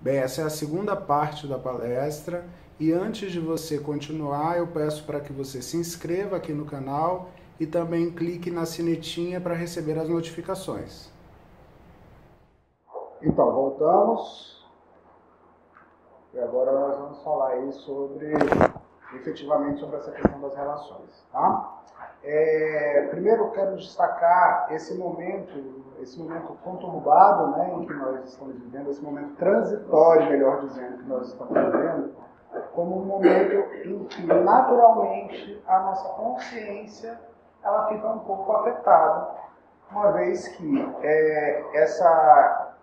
Bem, essa é a segunda parte da palestra e antes de você continuar, eu peço para que você se inscreva aqui no canal e também clique na sinetinha para receber as notificações. Então, voltamos e agora nós vamos falar aí efetivamente sobre essa questão das relações, tá? Primeiro eu quero destacar esse momento conturbado, né, em que nós estamos vivendo, esse momento transitório, melhor dizendo, que nós estamos vivendo, como um momento em que naturalmente a nossa consciência ela fica um pouco afetada, uma vez que essa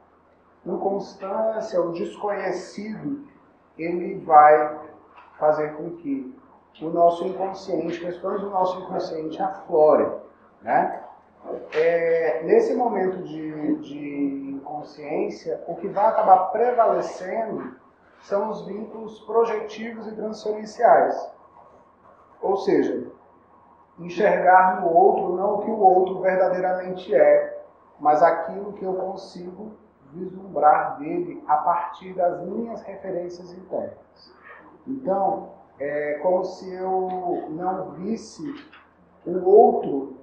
inconstância, o desconhecido, ele vai fazer com que o nosso inconsciente, questões do nosso inconsciente aflorem, né? Nesse momento de inconsciência, o que vai acabar prevalecendo são os vínculos projetivos e transferenciais. Ou seja, enxergar no outro não o que o outro verdadeiramente é, mas aquilo que eu consigo vislumbrar dele a partir das minhas referências internas. Então, é como se eu não visse o outro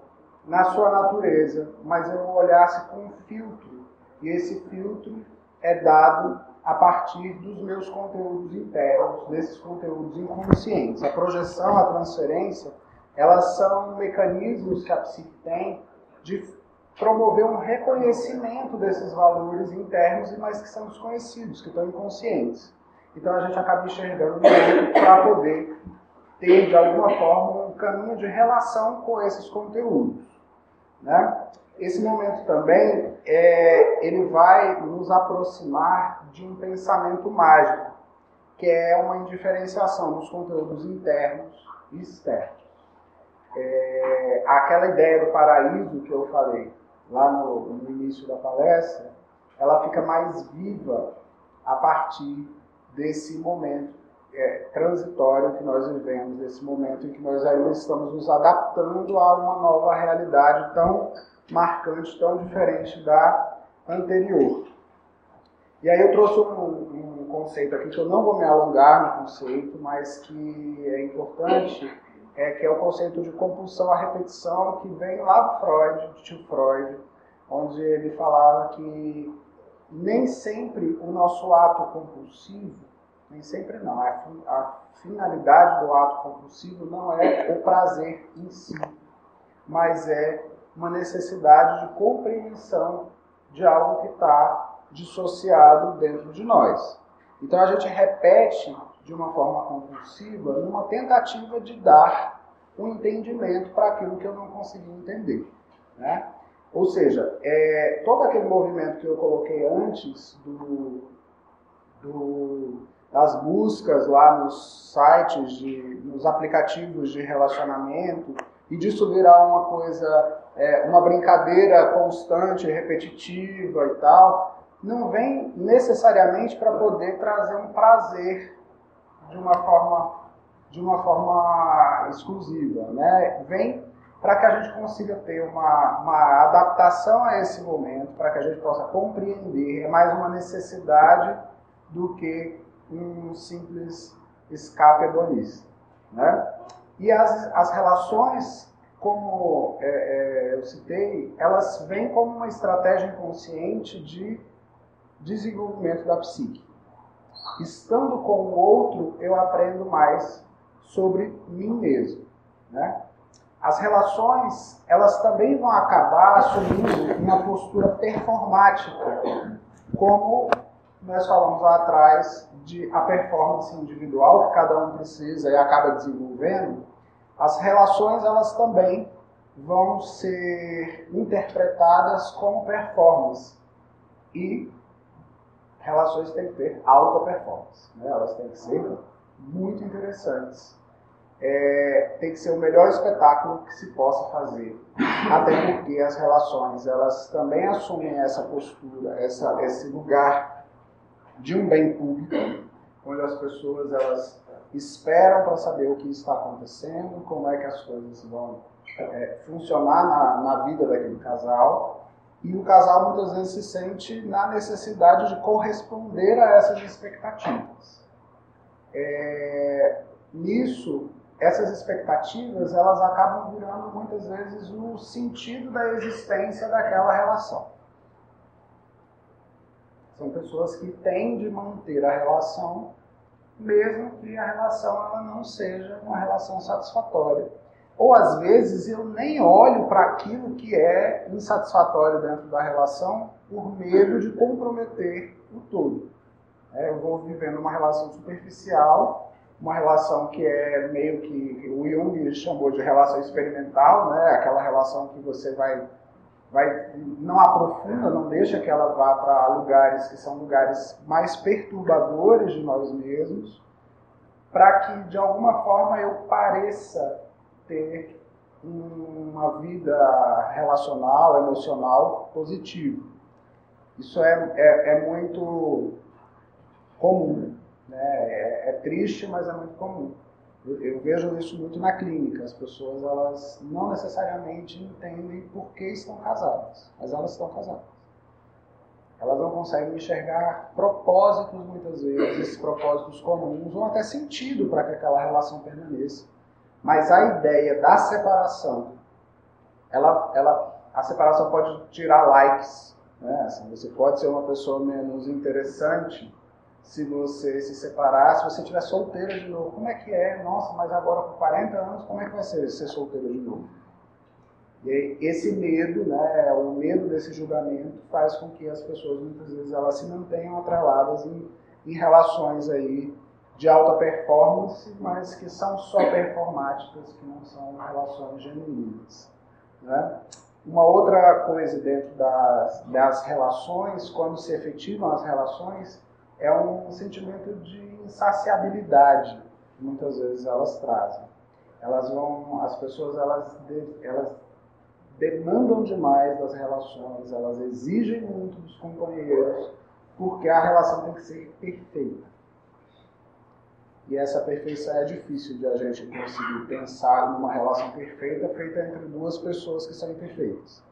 na sua natureza, mas eu olhasse com um filtro. E esse filtro é dado a partir dos meus conteúdos internos, desses conteúdos inconscientes. A projeção, a transferência, elas são mecanismos que a psique tem de promover um reconhecimento desses valores internos, mas que são desconhecidos, que estão inconscientes. Então a gente acaba enxergando no outro para poder ter, de alguma forma, um caminho de relação com esses conteúdos, né? Esse momento também, ele vai nos aproximar de um pensamento mágico, que é uma indiferenciação dos conteúdos internos e externos. Aquela ideia do paraíso que eu falei lá no início da palestra, ela fica mais viva a partir desse momento transitório que nós vivemos, desse momento em que nós ainda estamos nos adaptando a uma nova realidade tão marcante, tão diferente da anterior. E aí eu trouxe um conceito aqui que eu não vou me alongar no conceito, mas que é importante, que é o conceito de compulsão à repetição, que vem lá do Freud, do tio Freud, onde ele falava que nem sempre o nosso ato compulsivo, nem sempre não, a finalidade do ato compulsivo não é o prazer em si, mas é uma necessidade de compreensão de algo que está dissociado dentro de nós. Então a gente repete de uma forma compulsiva numa tentativa de dar um entendimento para aquilo que eu não consegui entender, né? Ou seja, todo aquele movimento que eu coloquei antes das buscas lá nos sites, nos aplicativos de relacionamento, e disso virar uma coisa, uma brincadeira constante, repetitiva e tal, não vem necessariamente para poder trazer um prazer de uma forma exclusiva, né? Vem para que a gente consiga ter uma adaptação a esse momento, para que a gente possa compreender, é mais uma necessidade do que um simples escape hedonista, né? E as relações, como eu citei, elas vêm como uma estratégia inconsciente de desenvolvimento da psique. Estando com o outro, eu aprendo mais sobre mim mesmo, né? As relações, elas também vão acabar assumindo uma postura performática, como nós falamos lá atrás a performance individual que cada um precisa e acaba desenvolvendo. As relações, elas também vão ser interpretadas como performance. E relações têm que ter alta performance, né? Elas têm que ser muito interessantes. Tem que ser o melhor espetáculo que se possa fazer. Até porque as relações, elas também assumem essa postura, esse lugar de um bem público, onde as pessoas elas esperam para saber o que está acontecendo, como é que as coisas vão funcionar na vida daquele casal. E o casal muitas vezes se sente na necessidade de corresponder a essas expectativas. Nisso, essas expectativas, elas acabam virando muitas vezes o sentido da existência daquela relação. São pessoas que têm de manter a relação, mesmo que a relação ela não seja uma relação satisfatória. Ou às vezes eu nem olho para aquilo que é insatisfatório dentro da relação por medo de comprometer o todo. Eu vou vivendo uma relação superficial, uma relação que é meio que o Jung chamou de relação experimental, né? Aquela relação que você não aprofunda, não deixa que ela vá para lugares que são lugares mais perturbadores de nós mesmos, para que de alguma forma eu pareça ter uma vida relacional, emocional positiva. Isso é muito comum, né? É triste, mas é muito comum. Eu vejo isso muito na clínica. As pessoas elas não necessariamente entendem por que estão casadas, mas elas estão casadas. Elas não conseguem enxergar propósitos, muitas vezes, propósitos comuns, ou até sentido para que aquela relação permaneça. Mas a ideia da separação, a separação pode tirar likes, né? Assim, você pode ser uma pessoa menos interessante se você se separar, se você estiver solteira de novo. Como é que é? Nossa, mas agora com 40 anos, como é que vai ser solteira de novo? E aí, esse medo, né, o medo desse julgamento faz com que as pessoas, muitas vezes, elas se mantenham atreladas em relações aí de alta performance, mas que são só performáticas, que não são relações genuínas, né? Uma outra coisa dentro das relações, quando se efetivam as relações, é um sentimento de insaciabilidade que muitas vezes elas trazem. As pessoas elas demandam demais das relações, elas exigem muito dos companheiros, porque a relação tem que ser perfeita. E essa perfeição é difícil de a gente conseguir pensar numa relação perfeita feita entre duas pessoas que são imperfeitas.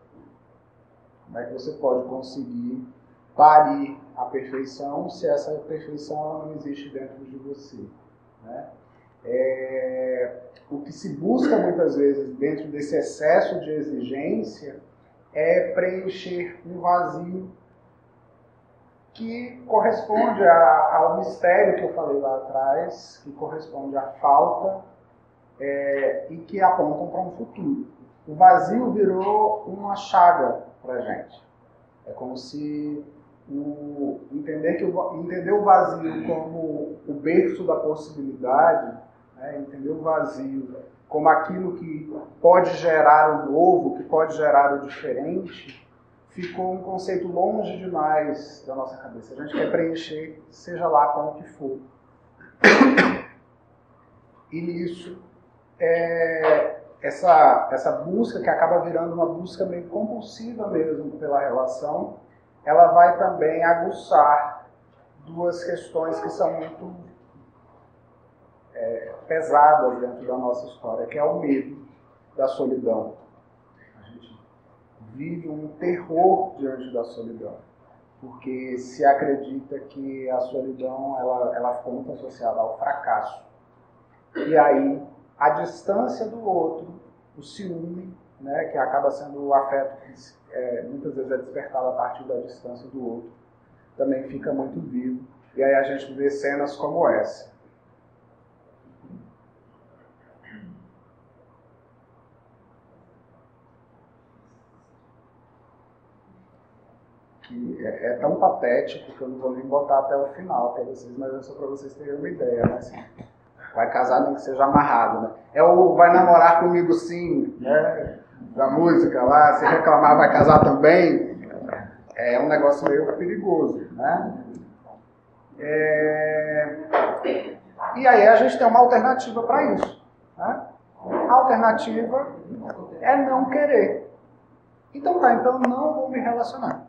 Como é que você pode conseguir parir a perfeição se essa perfeição não existe dentro de você, né? O que se busca muitas vezes dentro desse excesso de exigência é preencher um vazio que corresponde ao mistério que eu falei lá atrás, que corresponde à falta e que apontam para um futuro. O vazio virou uma chaga para a gente. É como se entender o vazio como o berço da possibilidade, né? Entender o vazio como aquilo que pode gerar o novo, que pode gerar o diferente, ficou um conceito longe demais da nossa cabeça. A gente quer preencher, seja lá com o que for. E nisso, essa busca, que acaba virando uma busca meio compulsiva mesmo pela relação, ela vai também aguçar duas questões que são muito pesadas dentro da nossa história, que é o medo da solidão. A gente vive um terror diante da solidão, porque se acredita que a solidão ela ficou muito associada ao fracasso. E aí, a distância do outro, o ciúme, né, que acaba sendo o afeto que muitas vezes é despertado a partir da distância do outro, também fica muito vivo. E aí a gente vê cenas como essa. Que é tão patético que eu não vou nem botar até o final para vocês, mas é só para vocês terem uma ideia, né? Assim, vai casar nem que seja amarrado, né? É o vai namorar comigo sim, né? Da música lá, se reclamar vai casar também. É um negócio meio perigoso, né? E aí a gente tem uma alternativa para isso, né? A alternativa é não querer. Então não vou me relacionar.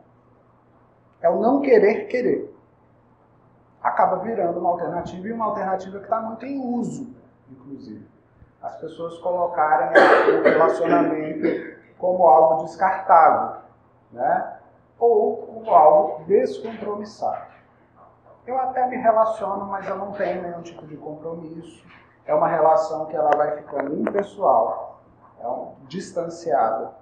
É o não querer. Acaba virando uma alternativa, e uma alternativa que está muito em uso, inclusive. As pessoas colocarem o relacionamento como algo descartável, né? ou o alvo descompromissado. Eu até me relaciono, mas eu não tenho nenhum tipo de compromisso. É uma relação que ela vai ficando impessoal, distanciada.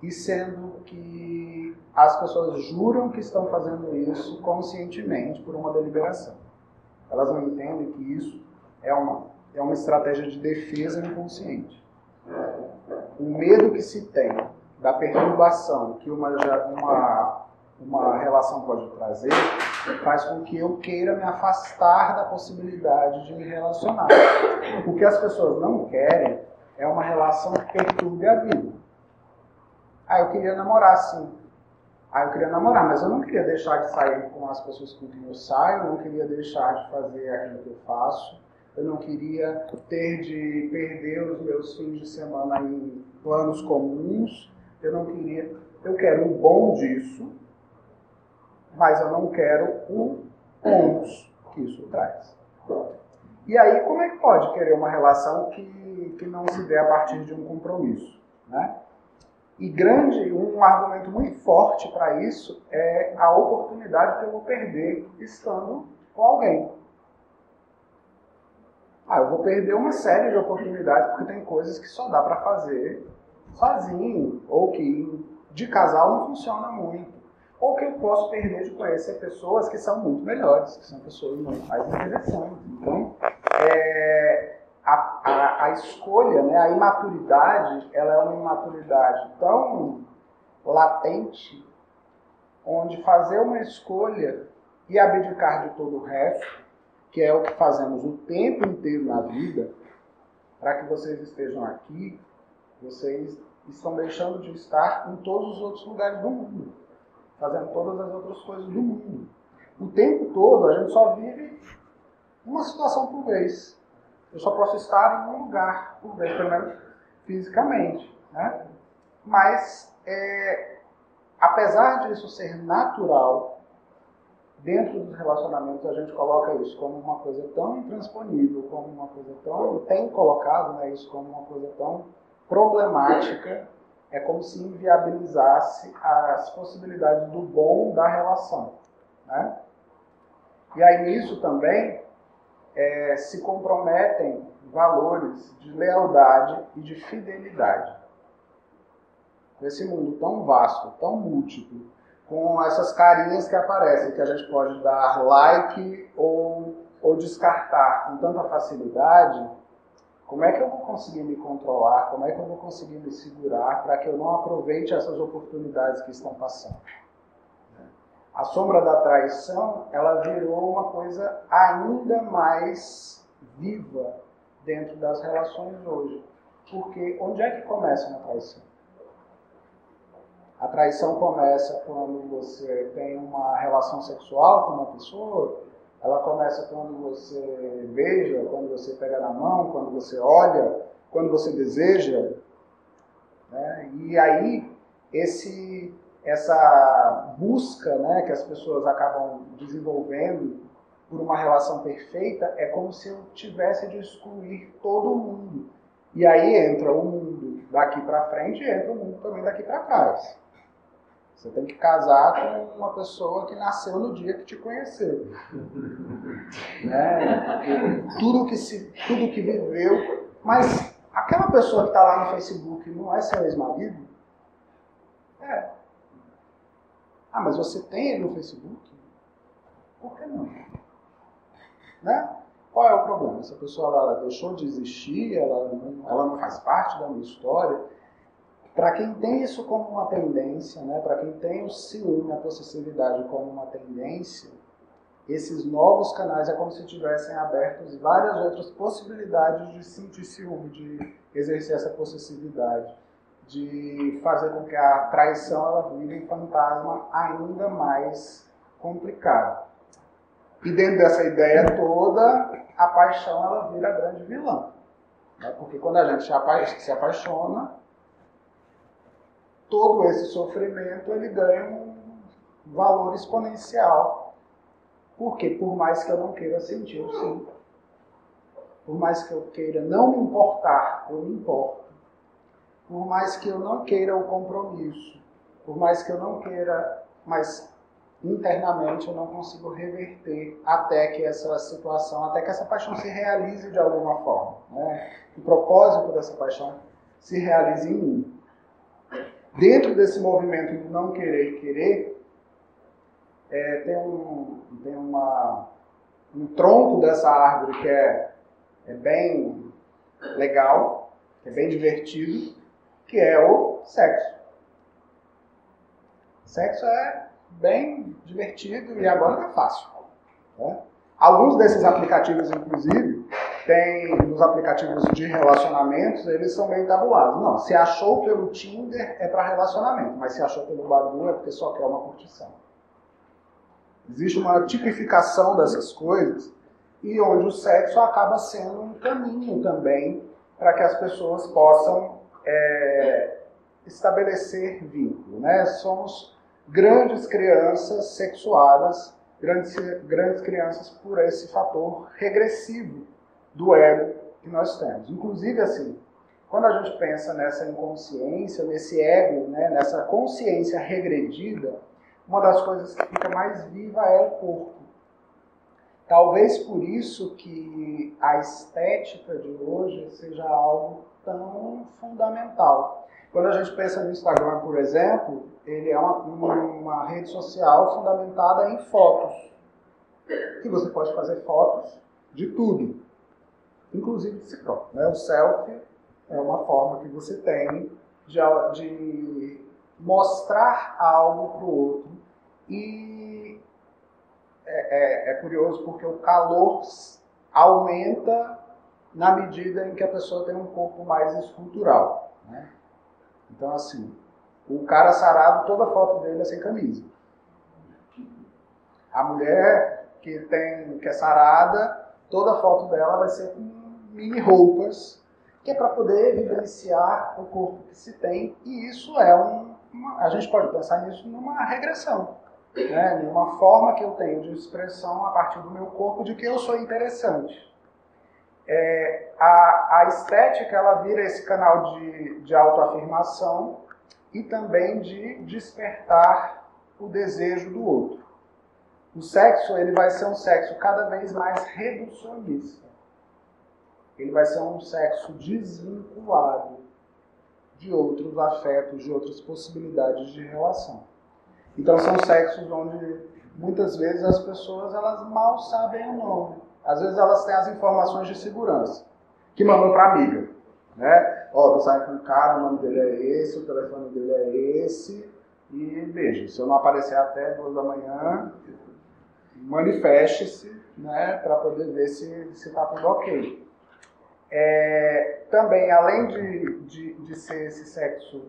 E sendo que as pessoas juram que estão fazendo isso conscientemente por uma deliberação. Elas não entendem que isso é uma estratégia de defesa inconsciente. O medo que se tem da perturbação que uma relação pode trazer faz com que eu queira me afastar da possibilidade de me relacionar. O que as pessoas não querem é uma relação que perturbe a vida. Eu queria namorar, sim. Eu queria namorar, mas eu não queria deixar de sair com as pessoas com quem eu saio, eu não queria deixar de fazer aquilo que eu faço, eu não queria ter de perder os meus fins de semana em planos comuns, eu quero o bom disso, mas eu não quero o ônus que isso traz. E aí, como é que pode querer uma relação que não se dê a partir de um compromisso, né? E um argumento muito forte para isso é a oportunidade que eu vou perder estando com alguém. Eu vou perder uma série de oportunidades porque tem coisas que só dá para fazer sozinho, ou que de casal não funciona muito. Ou que eu posso perder de conhecer pessoas que são muito melhores, que são pessoas muito mais interessantes. Então, a escolha, né, a imaturidade, ela é uma imaturidade tão latente, onde fazer uma escolha e abdicar de todo o resto, que é o que fazemos o tempo inteiro na vida, para que vocês estejam aqui, vocês estão deixando de estar em todos os outros lugares do mundo, fazendo todas as outras coisas do mundo. O tempo todo a gente só vive uma situação por vez. Eu só posso estar em um lugar por vez, pelo menos fisicamente, né? Mas, apesar disso ser natural, dentro dos relacionamentos a gente coloca isso como uma coisa tão intransponível, como uma coisa tão... tem colocado, né, isso como uma coisa tão problemática, é como se inviabilizasse as possibilidades do bom da relação, né? E aí nisso também se comprometem valores de lealdade e de fidelidade. Nesse mundo tão vasto, tão múltiplo, com essas carinhas que aparecem, que a gente pode dar like ou descartar com tanta facilidade, como é que eu vou conseguir me controlar? Como é que eu vou conseguir me segurar para que eu não aproveite essas oportunidades que estão passando? A sombra da traição, ela virou uma coisa ainda mais viva dentro das relações hoje. Porque onde é que começa uma traição? A traição começa quando você tem uma relação sexual com uma pessoa, ela começa quando você beija, quando você pega na mão, quando você olha, quando você deseja, né? E aí, essa busca, né, que as pessoas acabam desenvolvendo por uma relação perfeita é como se eu tivesse de excluir todo mundo. E aí entra o mundo daqui para frente e entra o mundo também daqui para trás. Você tem que casar com uma pessoa que nasceu no dia que te conheceu. Né? Tudo que viveu. Mas aquela pessoa que está lá no Facebook não é seu ex-marido? Mas você tem ele no Facebook? Por que não? Né? Qual é o problema? Essa pessoa ela deixou de existir, ela não faz parte da minha história. Para quem tem isso como uma tendência, né? Para quem tem o ciúme, a possessividade como uma tendência, esses novos canais é como se tivessem abertos várias outras possibilidades de sentir ciúme, de exercer essa possessividade, de fazer com que a traição ela vire um fantasma ainda mais complicado. E dentro dessa ideia toda, a paixão ela vira a grande vilã. Né? Porque quando a gente se apaixona, todo esse sofrimento ele ganha um valor exponencial. Porque por mais que eu não queira sentir, eu sinto. Por mais que eu queira não me importar, eu me importo. Por mais que eu não queira o compromisso, por mais que eu não queira mas internamente eu não consigo reverter até que essa situação, até que essa paixão se realize de alguma forma, né? O propósito dessa paixão se realize em mim. Dentro desse movimento de não querer, tem um tronco dessa árvore que é bem legal, que é bem divertido, que é o sexo. Sexo é bem divertido e agora tá fácil, né? Alguns desses aplicativos, inclusive, nos aplicativos de relacionamentos, eles são meio tabulados. Não, se achou pelo Tinder é para relacionamento, mas se achou pelo Badoo é porque só quer uma curtição. Existe uma tipificação dessas coisas e onde o sexo acaba sendo um caminho também para que as pessoas possam estabelecer vínculo, né? Somos grandes crianças sexuadas, grandes crianças por esse fator regressivo do ego que nós temos. Inclusive, assim, quando a gente pensa nessa inconsciência, nesse ego, né, nessa consciência regredida, uma das coisas que fica mais viva é o corpo. Talvez por isso que a estética de hoje seja algo tão fundamental. Quando a gente pensa no Instagram, por exemplo, ele é uma rede social fundamentada em fotos. Que você pode fazer fotos de tudo, inclusive de si próprio, né? O selfie é uma forma que você tem de mostrar algo para o outro. E é curioso porque o calor aumenta na medida em que a pessoa tem um corpo mais escultural, né? Então, assim, o cara sarado, toda foto dele é sem camisa. A mulher que é sarada, toda foto dela vai ser com mini roupas, que é para poder evidenciar o corpo que se tem. E isso é a gente pode pensar nisso numa regressão, né? Numa forma que eu tenho de expressão a partir do meu corpo de que eu sou interessante. A estética, ela vira esse canal de autoafirmação e também de despertar o desejo do outro. O sexo, ele vai ser um sexo cada vez mais reducionista. Ele vai ser um sexo desvinculado de outros afetos, de outras possibilidades de relação. Então são sexos onde muitas vezes as pessoas elas mal sabem o nome. Às vezes elas têm as informações de segurança, que mandam para a amiga, né? Ó, tô saindo com um cara, o nome dele é esse, o telefone dele é esse, e veja, se eu não aparecer até 2 da manhã, manifeste-se, né, para poder ver se está tudo ok. Também, além de ser esse sexo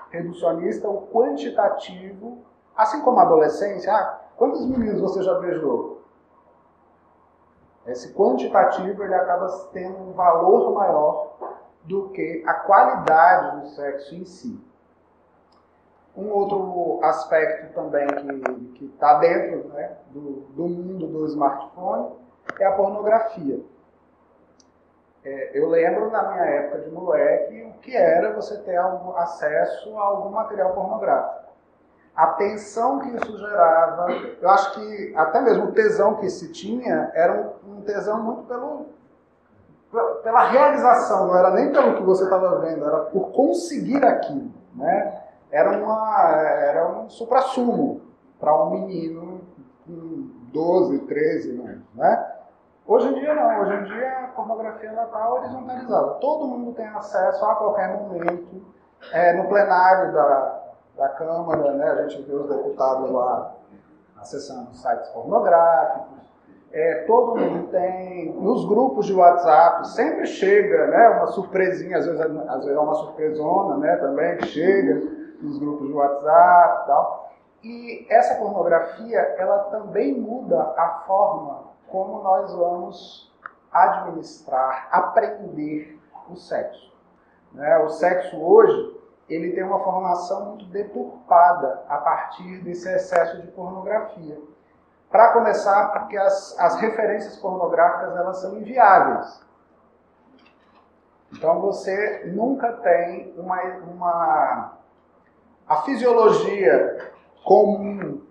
reducionista, o quantitativo, assim como a adolescência, quantos meninos você já beijou? Esse quantitativo ele acaba tendo um valor maior do que a qualidade do sexo em si. Um outro aspecto também que está dentro, né, do mundo do smartphone é a pornografia. Eu lembro na minha época de moleque o que era você ter acesso a algum material pornográfico. A tensão que isso gerava, eu acho que até mesmo o tesão que se tinha era um tesão muito pela realização, não era nem pelo que você estava vendo, era por conseguir aquilo, né? Era um suprassumo para um menino com 12, 13 anos, né? Hoje em dia não, hoje em dia a pornografia está horizontalizada. Todo mundo tem acesso a qualquer momento, no plenário da Câmara, né? A gente vê os deputados lá acessando sites pornográficos, todo mundo tem, nos grupos de WhatsApp sempre chega, né, uma surpresinha, às vezes é uma surpresona, né, também que chega nos grupos de WhatsApp e tal. E essa pornografia, ela também muda a forma como nós vamos administrar, aprender o sexo, né? O sexo hoje, ele tem uma formação muito deturpada a partir desse excesso de pornografia. Para começar, porque as referências pornográficas elas são inviáveis. Então você nunca tem a fisiologia comum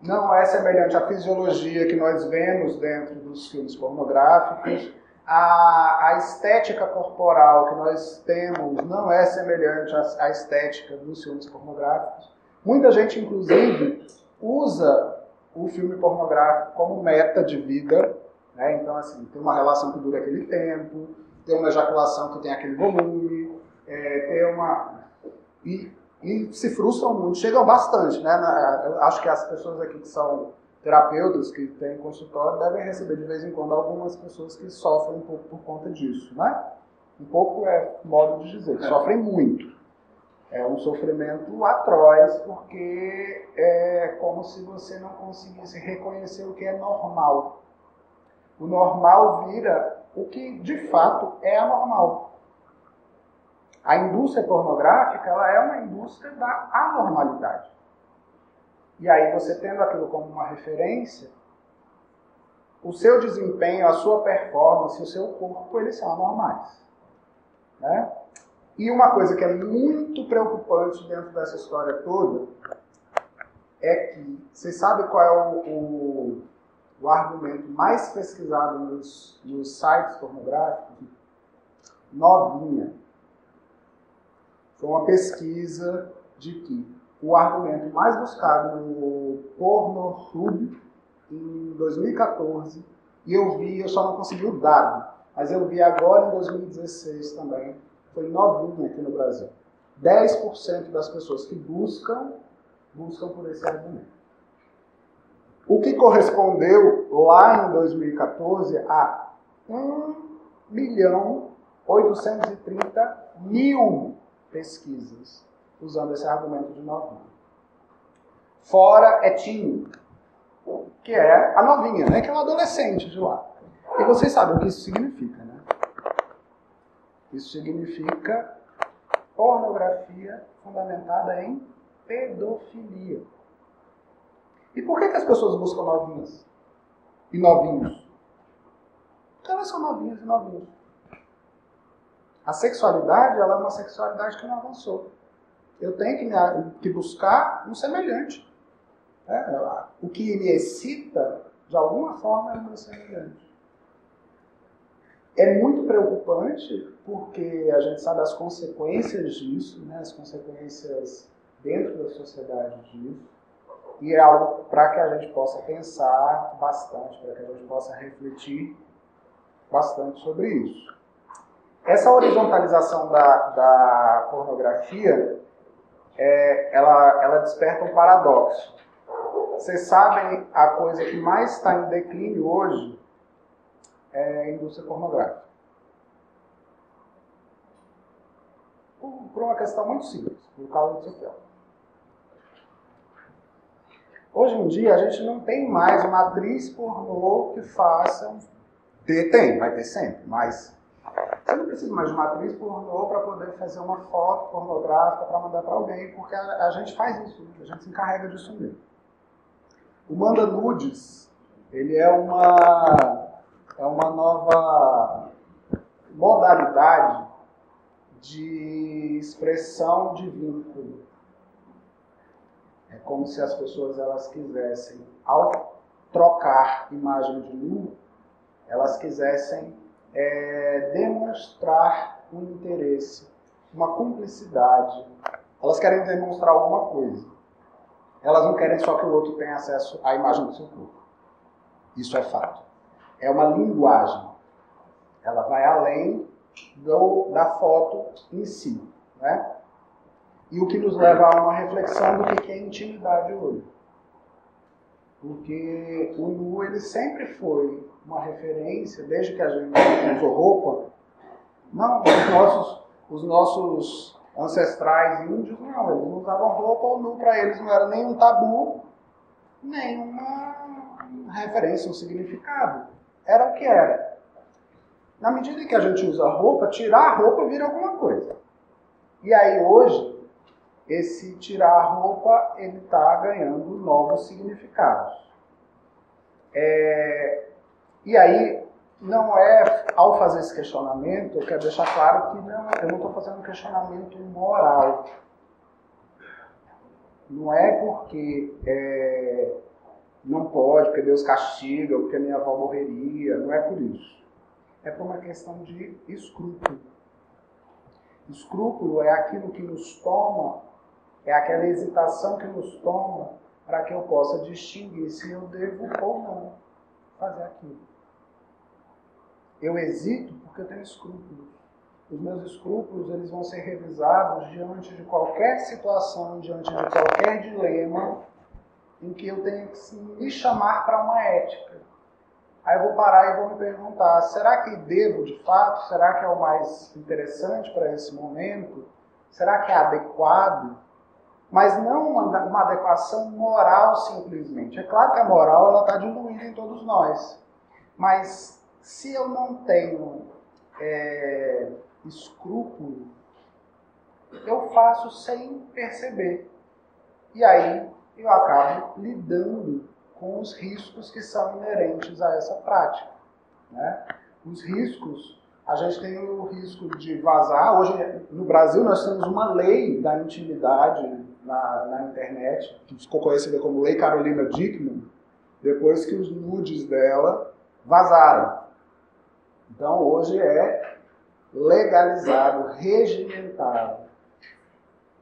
não é semelhante à fisiologia que nós vemos dentro dos filmes pornográficos. A estética corporal que nós temos não é semelhante à estética dos filmes pornográficos. Muita gente, inclusive, usa o filme pornográfico como meta de vida, né? Então, assim, tem uma relação que dura aquele tempo, tem uma ejaculação que tem aquele volume, e se frustram muito, chegam bastante, né? Eu acho que as pessoas aqui que são terapeutas, que têm consultório, devem receber de vez em quando algumas pessoas que sofrem um pouco por conta disso, né? Um pouco é modo de dizer, sofrem muito. É um sofrimento atroz, porque é como se você não conseguisse reconhecer o que é normal. O normal vira o que de fato é anormal. A indústria pornográfica, ela é uma indústria da anormalidade. E aí, você tendo aquilo como uma referência, o seu desempenho, a sua performance, o seu corpo, eles são anormais, né? E uma coisa que é muito preocupante dentro dessa história toda é que, vocês sabem qual é o argumento mais pesquisado nos sites pornográficos? Novinha. Foi uma pesquisa de que o argumento mais buscado no Pornhub em 2014, e eu só não consegui o dado, mas eu vi agora em 2016 também, foi novinha aqui no Brasil. 10% das pessoas que buscam por esse argumento. O que correspondeu lá em 2014 a 1.830.000 pesquisas usando esse argumento de novinha. Fora é teen, que é a novinha, né? Que é uma adolescente de lá. E vocês sabem o que isso significa, né? Isso significa pornografia fundamentada em pedofilia. E por que as pessoas buscam novinhas e novinhos? Porque elas são novinhas e novinhos. A sexualidade, ela é uma sexualidade que não avançou. Eu tenho que buscar um semelhante. O que me excita, de alguma forma, é um semelhante. É muito preocupante porque a gente sabe as consequências disso, né? As consequências dentro da sociedade disso, e é algo para que a gente possa pensar bastante, para que a gente possa refletir bastante sobre isso. Essa horizontalização da pornografia, ela desperta um paradoxo. Vocês sabem, a coisa que mais está em declínio hoje é a indústria pornográfica. Por uma questão muito simples, por causa disso aqui. Hoje em dia, a gente não tem mais uma atriz pornô que faça... Vai ter sempre, mas você não precisa mais de uma atriz pornô para poder fazer uma foto pornográfica para mandar para alguém, porque a gente faz isso, a gente se encarrega disso mesmo. O Manda Nudes, ele é uma nova modalidade de expressão de vínculo. É como se as pessoas elas quisessem, ao trocar imagem de nu, elas quisessem demonstrar um interesse, uma cumplicidade. Elas querem demonstrar alguma coisa. Elas não querem só que o outro tenha acesso à imagem do seu corpo. Isso é fato. É uma linguagem. Ela vai além da foto em si, né? E o que nos leva a uma reflexão do que é intimidade hoje. Porque o nu, ele sempre foi uma referência, desde que a gente usou roupa. Não, os nossos ancestrais índios, não, eles não usavam roupa, ou nu para eles não era nem um tabu, nem uma referência, um significado. Era o que era. Na medida em que a gente usa roupa, tirar a roupa vira alguma coisa. E aí hoje, esse tirar a roupa, ele está ganhando novos significados. E aí, não é, ao fazer esse questionamento, eu quero deixar claro que eu não estou fazendo um questionamento moral. Não é porque não pode, porque Deus castiga, ou porque minha avó morreria. Não é por isso. É por uma questão de escrúpulo. Escrúpulo é aquilo que nos toma, é aquela hesitação que nos toma para que eu possa distinguir se eu devo ou não fazer aquilo. Eu hesito porque eu tenho escrúpulos. Os meus escrúpulos eles vão ser revisados diante de qualquer situação, diante de qualquer dilema em que eu tenho que me chamar para uma ética. Aí eu vou parar e vou me perguntar, será que devo de fato? Será que é o mais interessante para esse momento? Será que é adequado? Mas não uma adequação moral simplesmente. É claro que a moral está diluída em todos nós. Mas se eu não tenho escrúpulo, eu faço sem perceber. E aí eu acabo lidando com os riscos que são inerentes a essa prática. Né? Os riscos, a gente tem o risco de vazar. Hoje, no Brasil, nós temos uma lei da intimidade na internet, que ficou conhecida como Lei Carolina Dickmann, depois que os nudes dela vazaram. Então, hoje é legalizado, regimentado.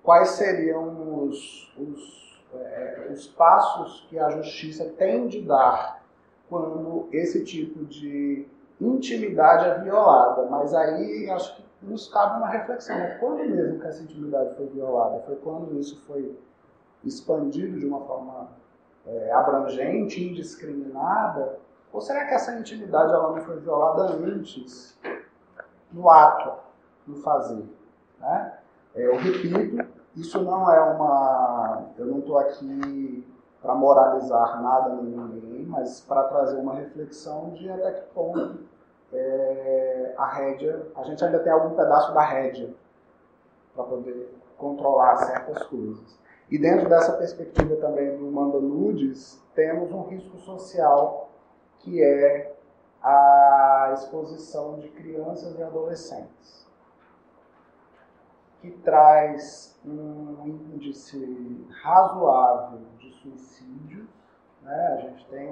Quais seriam os passos que a justiça tem de dar quando esse tipo de intimidade é violada? Mas aí acho que nos cabe uma reflexão. Quando mesmo que essa intimidade foi violada? Foi quando isso foi expandido de uma forma abrangente, indiscriminada? Ou será que essa intimidade ela não foi violada antes, no ato, no fazer? Né? Eu repito, isso não é uma... Eu não estou aqui para moralizar nada nem ninguém, mas para trazer uma reflexão de até que ponto a rédea... A gente ainda tem algum pedaço da rédea para poder controlar certas coisas. E dentro dessa perspectiva também do Manda Nudes, temos um risco social que é a exposição de crianças e adolescentes, que traz um índice razoável de suicídio. Né? A gente tem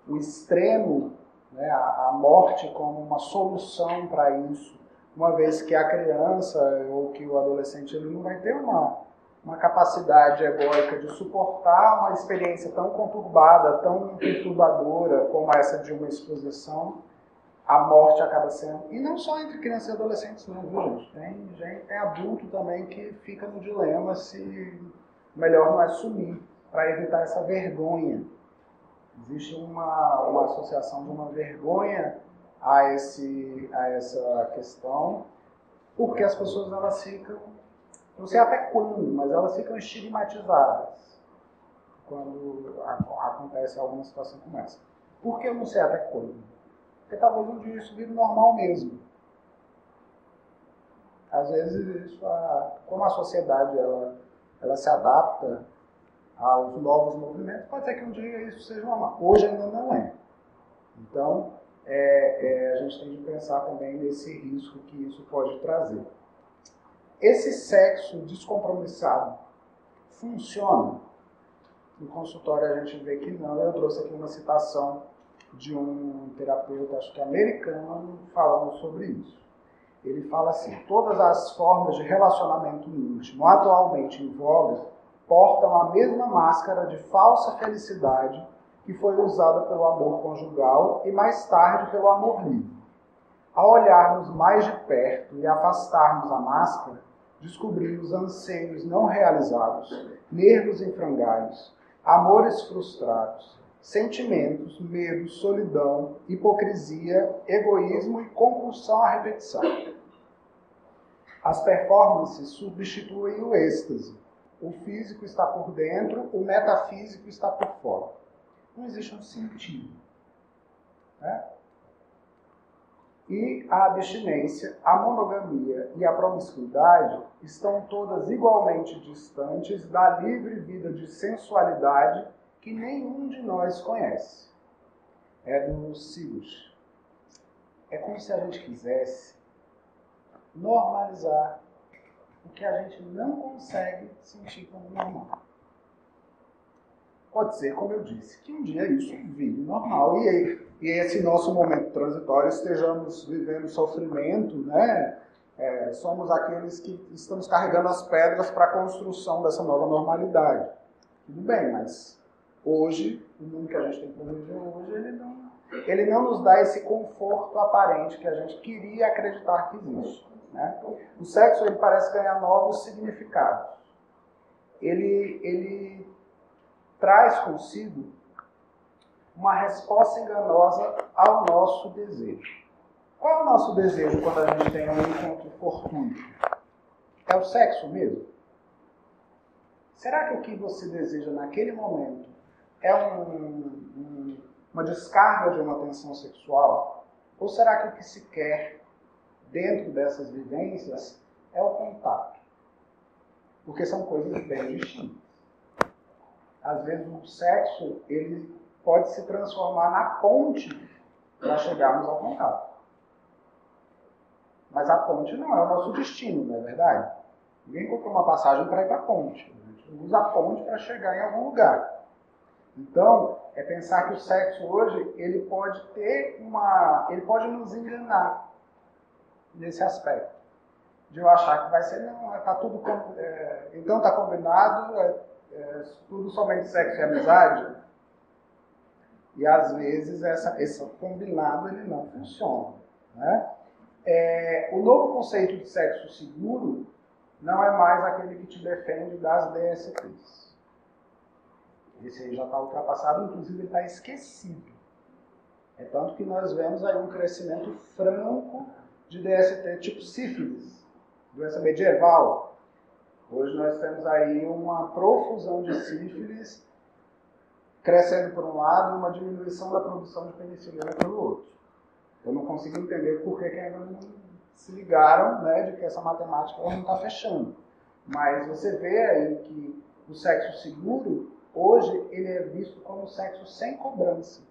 um extremo, né? A morte como uma solução para isso, uma vez que a criança ou que o adolescente ele não vai ter uma capacidade egóica de suportar uma experiência tão conturbada, tão perturbadora como essa de uma exposição. A morte acaba sendo... E não só entre crianças e adolescentes, não, viu, gente? Tem adulto também que fica no dilema se melhor não é sumir, para evitar essa vergonha. Existe uma associação de uma vergonha a essa questão, porque as pessoas elas ficam, não sei até quando, mas elas ficam estigmatizadas quando acontece alguma situação como essa. Por que eu não sei até quando? Porque talvez um dia isso vire normal mesmo. Às vezes, isso, como a sociedade ela se adapta aos novos movimentos, pode ser que um dia isso seja normal. Hoje ainda não é. Então, a gente tem de pensar também nesse risco que isso pode trazer. Esse sexo descompromissado funciona? No consultório a gente vê que não. Eu trouxe aqui uma citação de um terapeuta, acho que americano, falando sobre isso. Ele fala assim: todas as formas de relacionamento íntimo atualmente em voga portam a mesma máscara de falsa felicidade que foi usada pelo amor conjugal e mais tarde pelo amor livre. Ao olharmos mais de perto e afastarmos a máscara, descobrimos anseios não realizados, nervos em frangalhos, amores frustrados, sentimentos, medo, solidão, hipocrisia, egoísmo e compulsão à repetição. As performances substituem o êxtase. O físico está por dentro, o metafísico está por fora. Não existe um sentido. Né? E a abstinência, a monogamia e a promiscuidade estão todas igualmente distantes da livre vida de sensualidade que nenhum de nós conhece. É do Sigurd. É como se a gente quisesse normalizar o que a gente não consegue sentir como normal. Pode ser, como eu disse, que um dia isso vire normal e esse nosso momento transitório estejamos vivendo sofrimento, né? Somos aqueles que estamos carregando as pedras para a construção dessa nova normalidade. Tudo bem, mas hoje, o mundo que a gente tem para viver hoje, ele não nos dá esse conforto aparente que a gente queria acreditar que existe. Né? O sexo ele parece ganhar novos significados. Ele traz consigo uma resposta enganosa ao nosso desejo. Qual é o nosso desejo quando a gente tem um encontro fortuito? É o sexo mesmo? Será que o que você deseja naquele momento é uma descarga de uma tensão sexual? Ou será que o que se quer dentro dessas vivências é o contato? Porque são coisas bem distintas. Às vezes o sexo ele pode se transformar na ponte para chegarmos ao contato. Mas a ponte não é o nosso destino, não é verdade? Ninguém comprou uma passagem para ir para a ponte. A gente usa a ponte para chegar em algum lugar. Então, é pensar que o sexo hoje, ele pode nos enganar nesse aspecto. De eu achar que vai ser, não, tá tudo, então está combinado, tudo somente sexo e amizade. E às vezes esse combinado ele não funciona. Né? O novo conceito de sexo seguro não é mais aquele que te defende das DSTs. Esse aí já está ultrapassado, inclusive ele está esquecido. É tanto que nós vemos aí um crescimento franco de DST tipo sífilis, doença medieval. Hoje nós temos aí uma profusão de sífilis crescendo por um lado e uma diminuição da produção de penicilina pelo outro. Eu não consigo entender por que ainda não se ligaram, né, de que essa matemática não está fechando. Mas você vê aí que o sexo seguro, hoje, ele é visto como sexo sem cobrança.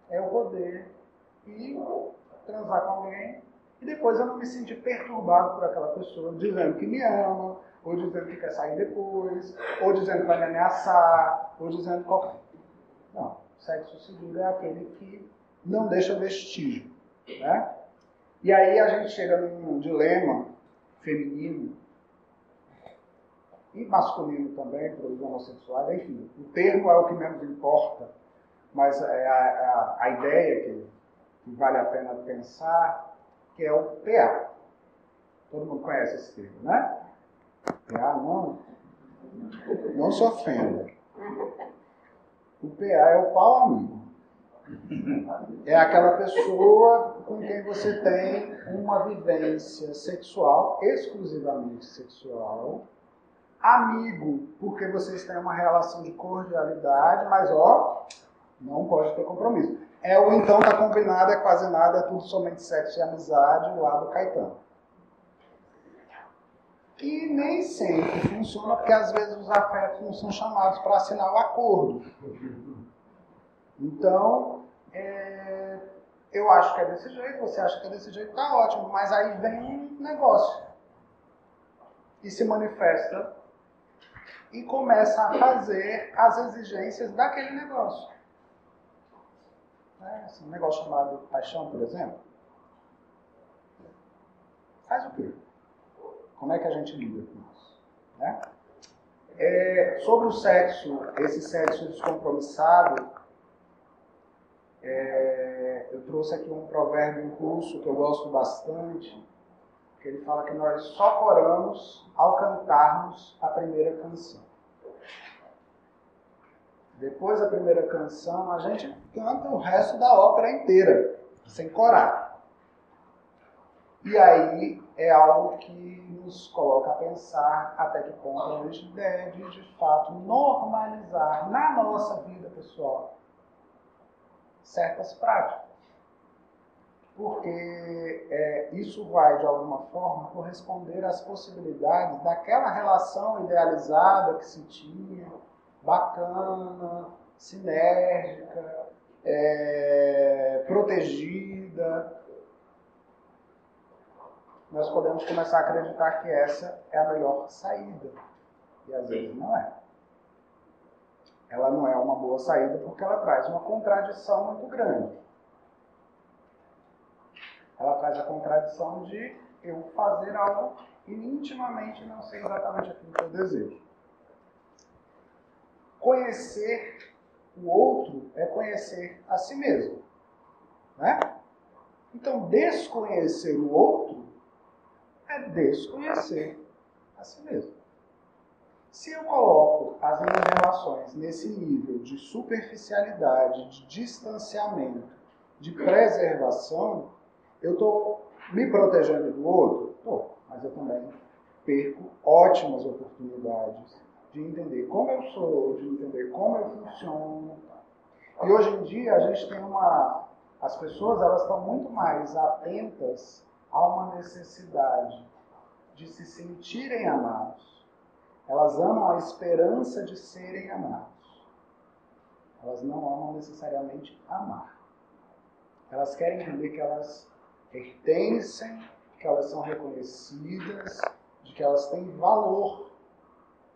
É eu poder ir transar com alguém e depois eu não me sentir perturbado por aquela pessoa dizendo que me ama, ou dizendo que quer sair depois, ou dizendo que vai me ameaçar, ou dizendo qualquer... Não, sexo seguro é aquele que não deixa vestígio. Né? E aí a gente chega num dilema feminino e masculino também, para os homossexuais, enfim, o termo é o que menos importa, mas é a ideia que vale a pena pensar, que é o PA. Todo mundo conhece esse termo, né? PA não se ofenda. O PA é o pau amigo. É aquela pessoa com quem você tem uma vivência sexual, exclusivamente sexual, amigo, porque vocês têm uma relação de cordialidade, mas não pode ter compromisso. Ou então tá combinado, é quase nada, é tudo somente sexo e amizade lá do Caetano. E nem sempre funciona, porque às vezes os afetos não são chamados para assinar o acordo. Então, eu acho que é desse jeito, você acha que é desse jeito, tá ótimo, mas aí vem um negócio e se manifesta e começa a fazer as exigências daquele negócio. Um negócio chamado paixão, por exemplo. Faz o quê? Como é que a gente lida com isso? Né? Sobre o sexo, esse sexo descompromissado, eu trouxe aqui um provérbio russo que eu gosto bastante, que ele fala que nós só coramos ao cantarmos a primeira canção. Depois da primeira canção, a gente canta o resto da ópera inteira, sem corar. E aí é algo que nos coloca a pensar até que ponto a gente deve, de fato, normalizar na nossa vida pessoal certas práticas. Porque isso vai, de alguma forma, corresponder às possibilidades daquela relação idealizada que se tinha, bacana, sinérgica, protegida. nós podemos começar a acreditar que essa é a melhor saída. E às vezes não é. Ela não é uma boa saída porque ela traz uma contradição muito grande. Ela traz a contradição de eu fazer algo e intimamente não sei exatamente aquilo que eu desejo. Conhecer o outro é conhecer a si mesmo. Né? Então, desconhecer o outro é desconhecer a si mesmo. Se eu coloco as minhas relações nesse nível de superficialidade, de distanciamento, de preservação, eu estou me protegendo do outro? Estou, mas eu também perco ótimas oportunidades de entender como eu sou, de entender como eu funciono. E hoje em dia a gente tem as pessoas elas estão muito mais atentas a uma necessidade de se sentirem amados. Elas amam a esperança de serem amados. Elas não amam necessariamente amar. Elas querem entender que elas pertencem, que elas são reconhecidas, de que elas têm valor.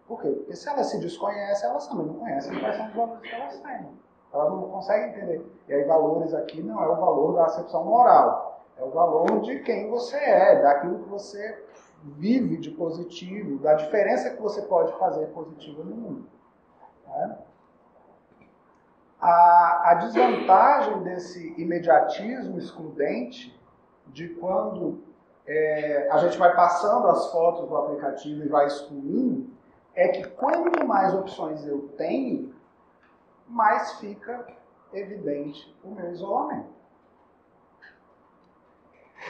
Por quê? Porque se elas se desconhecem, elas também não conhecem quais são os valores que elas têm. Elas não conseguem entender. E aí valores aqui não é o valor da acepção moral. É o valor de quem você é, daquilo que você vive de positivo, da diferença que você pode fazer positiva no mundo. Né? A desvantagem desse imediatismo excludente, de quando a gente vai passando as fotos do aplicativo e vai excluindo, é que quanto mais opções eu tenho, mais fica evidente o meu isolamento.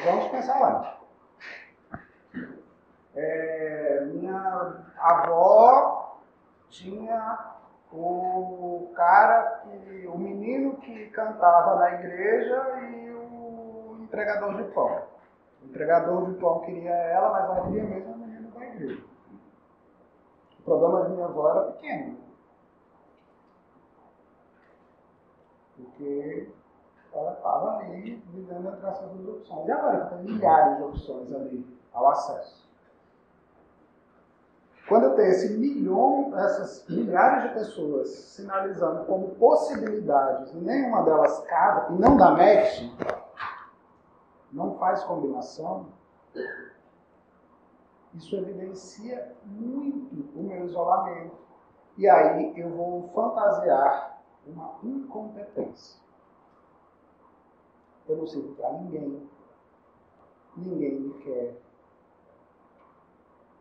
Vamos pensar lá. Minha avó tinha o menino que cantava na igreja e o entregador de pão. O entregador de pão queria ela, mas ela queria mesmo o menino da igreja. O problema da minha avó era pequeno. Porque ela estava ali vivendo entre essas duas opções. E agora que tem milhares de opções ali ao acesso. Quando eu tenho essas milhares de pessoas sinalizando como possibilidades, e nenhuma delas casa, e não dá match, não faz combinação, isso evidencia muito o meu isolamento. E aí eu vou fantasiar uma incompetência. Eu não sirvo para ninguém. Ninguém me quer.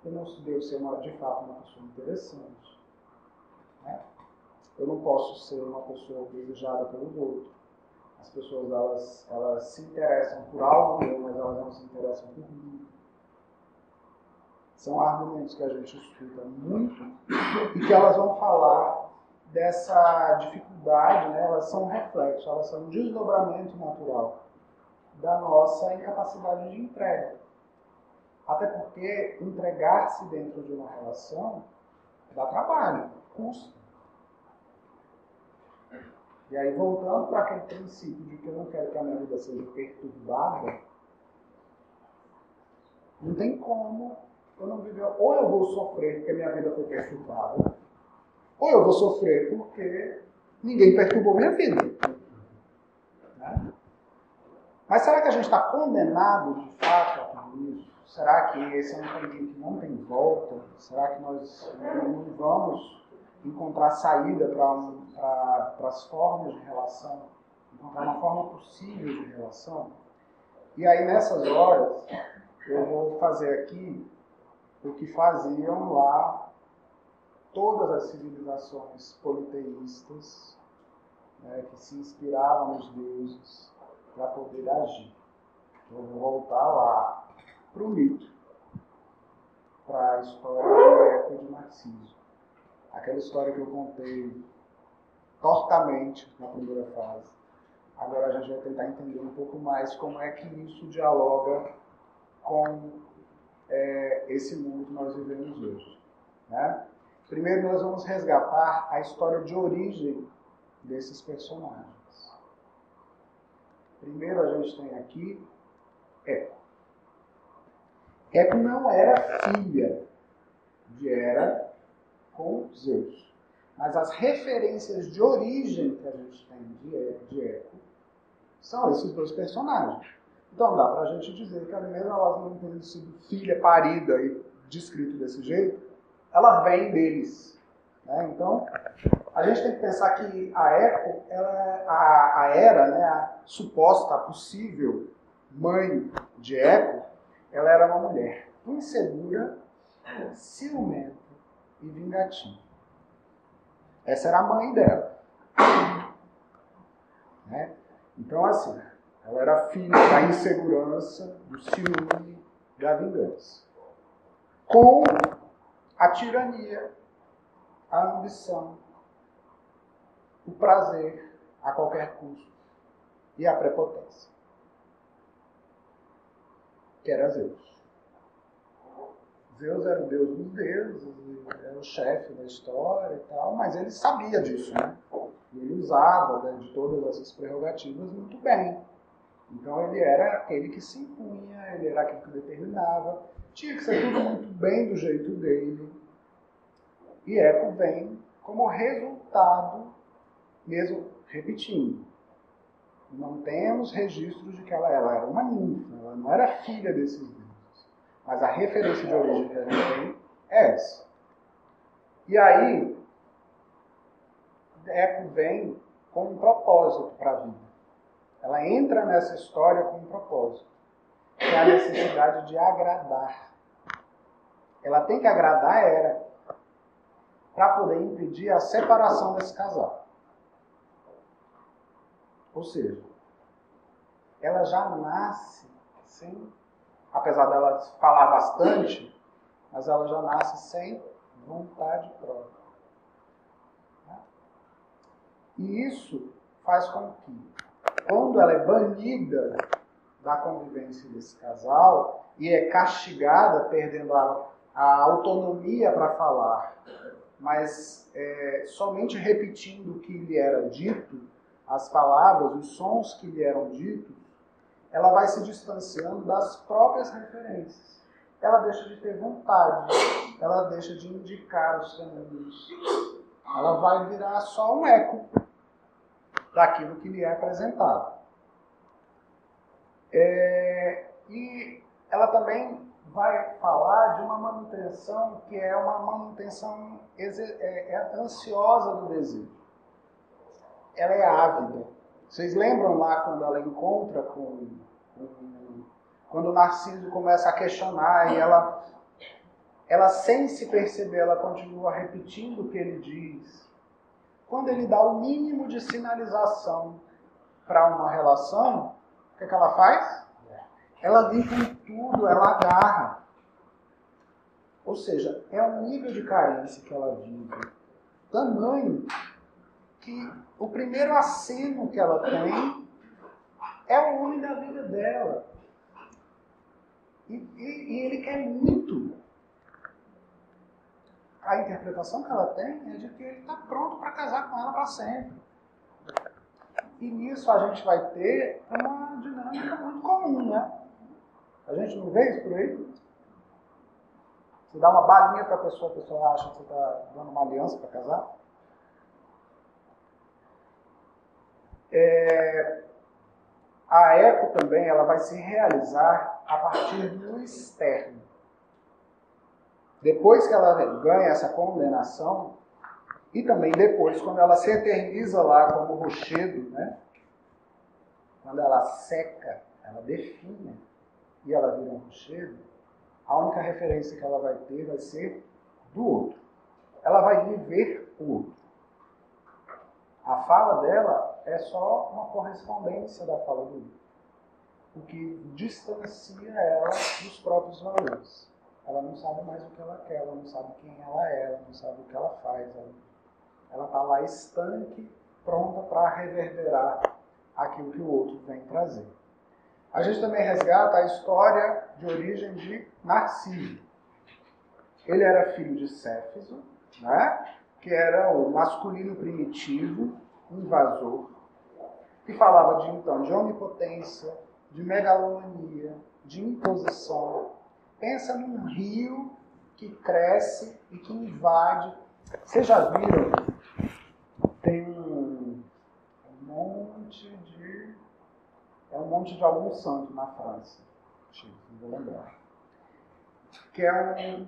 Eu não devo ser, de fato, uma pessoa interessante. Né? Eu não posso ser uma pessoa desejada pelo outro. As pessoas, elas se interessam por algo meu, mas elas não se interessam por mim. São argumentos que a gente escuta muito e que elas vão falar dessa dificuldade, né? Elas são um reflexo, elas são um desdobramento natural da nossa incapacidade de entrega. Até porque entregar-se dentro de uma relação dá trabalho, custa. E aí, voltando para aquele princípio de que eu não quero que a minha vida seja perturbada, não tem como eu não viver. Ou eu vou sofrer porque minha vida foi perturbada, ou eu vou sofrer porque ninguém perturbou minha vida. Né? Mas será que a gente está condenado, de fato, a tudo isso? Será que esse é um caminho que não tem volta? Será que nós não vamos encontrar saída para as formas de relação? Encontrar uma forma possível de relação? E aí, nessas horas, eu vou fazer aqui o que faziam lá todas as civilizações politeístas, né, que se inspiravam nos deuses para poder agir. Eu vou voltar lá para o mito, para a história de Eco e de Narciso. Aquela história que eu contei tortamente na primeira fase. Agora a gente vai tentar entender um pouco mais como é que isso dialoga com esse mundo que nós vivemos hoje. Né? Primeiro nós vamos resgatar a história de origem desses personagens. Primeiro a gente tem aqui Eco. Eco não era filha de Hera com Zeus. Mas as referências de origem que a gente tem de Eco são esses dois personagens. Então dá para a gente dizer que, mesmo elas não tendo sido filha parida e descrito desse jeito, ela vem deles. Né? Então, a gente tem que pensar que a Eco, a Hera, né, a suposta, a possível mãe de Eco, ela era uma mulher insegura, ciumenta e vingativa. Essa era a mãe dela. Né? Então, assim, ela era filha da insegurança, do ciúme, da vingança. Com a tirania, a ambição, o prazer a qualquer custo e a prepotência. Que era Zeus. Zeus era o deus dos deuses, era o chefe da história e tal, mas ele sabia disso, né? E ele usava, né, de todas essas prerrogativas muito bem. Então ele era aquele que se impunha, ele era aquele que determinava, tinha que ser tudo muito bem do jeito dele. E Eco vem como resultado, mesmo repetindo. Não temos registros de que ela era uma ninfa, ela não era filha desses deuses. Mas a referência de origem que a gente tem é essa. E aí, Eco vem com um propósito para a vida. Ela entra nessa história com um propósito, que é a necessidade de agradar. Ela tem que agradar a Hera para poder impedir a separação desse casal. Ou seja, ela já nasce sem, apesar dela falar bastante, mas ela já nasce sem vontade própria. E isso faz com que, quando ela é banida da convivência desse casal e é castigada, perdendo a autonomia para falar, mas somente repetindo o que lhe era dito, as palavras, os sons que lhe eram ditos, ela vai se distanciando das próprias referências. Ela deixa de ter vontade, ela deixa de indicar os caminhos. Ela vai virar só um eco daquilo que lhe é apresentado. E ela também vai falar de uma manutenção que é uma manutenção ansiosa do desejo. Ela é ávida. Vocês lembram lá quando ela encontra quando o Narciso começa a questionar e ela sem se perceber, ela continua repetindo o que ele diz. Quando ele dá o mínimo de sinalização para uma relação, o que ela faz? Ela vem com tudo, ela agarra. Ou seja, é um nível de carência que ela vive, tamanho que o primeiro aceno que ela tem é o homem da vida dela. E ele quer muito. A interpretação que ela tem é de que ele está pronto para casar com ela para sempre. E nisso a gente vai ter uma dinâmica muito comum, né? A gente não vê isso por aí? Você dá uma balinha para a pessoa acha que você está dando uma aliança para casar. A Eco também ela vai se realizar a partir do externo. Depois que ela ganha essa condenação, e também depois, quando ela se eterniza lá como rochedo, né? Quando ela seca, ela define e ela vira um rochedo, a única referência que ela vai ter vai ser do outro. Ela vai viver o outro. A fala dela é só uma correspondência da fala do outro, o que distancia ela dos próprios valores. Ela não sabe mais o que ela quer, ela não sabe quem ela é, ela não sabe o que ela faz. Ela está lá estanque, pronta para reverberar aquilo que o outro vem trazer. A gente também resgata a história de origem de Narciso. Ele era filho de Céfiso, né? Que era o masculino primitivo, invasor, que falava de onipotência, de megalomania, de imposição, Pensa num rio que cresce e que invade. Vocês já viram? Tem um monte de... É um monte de algum santo na França. Não vou lembrar.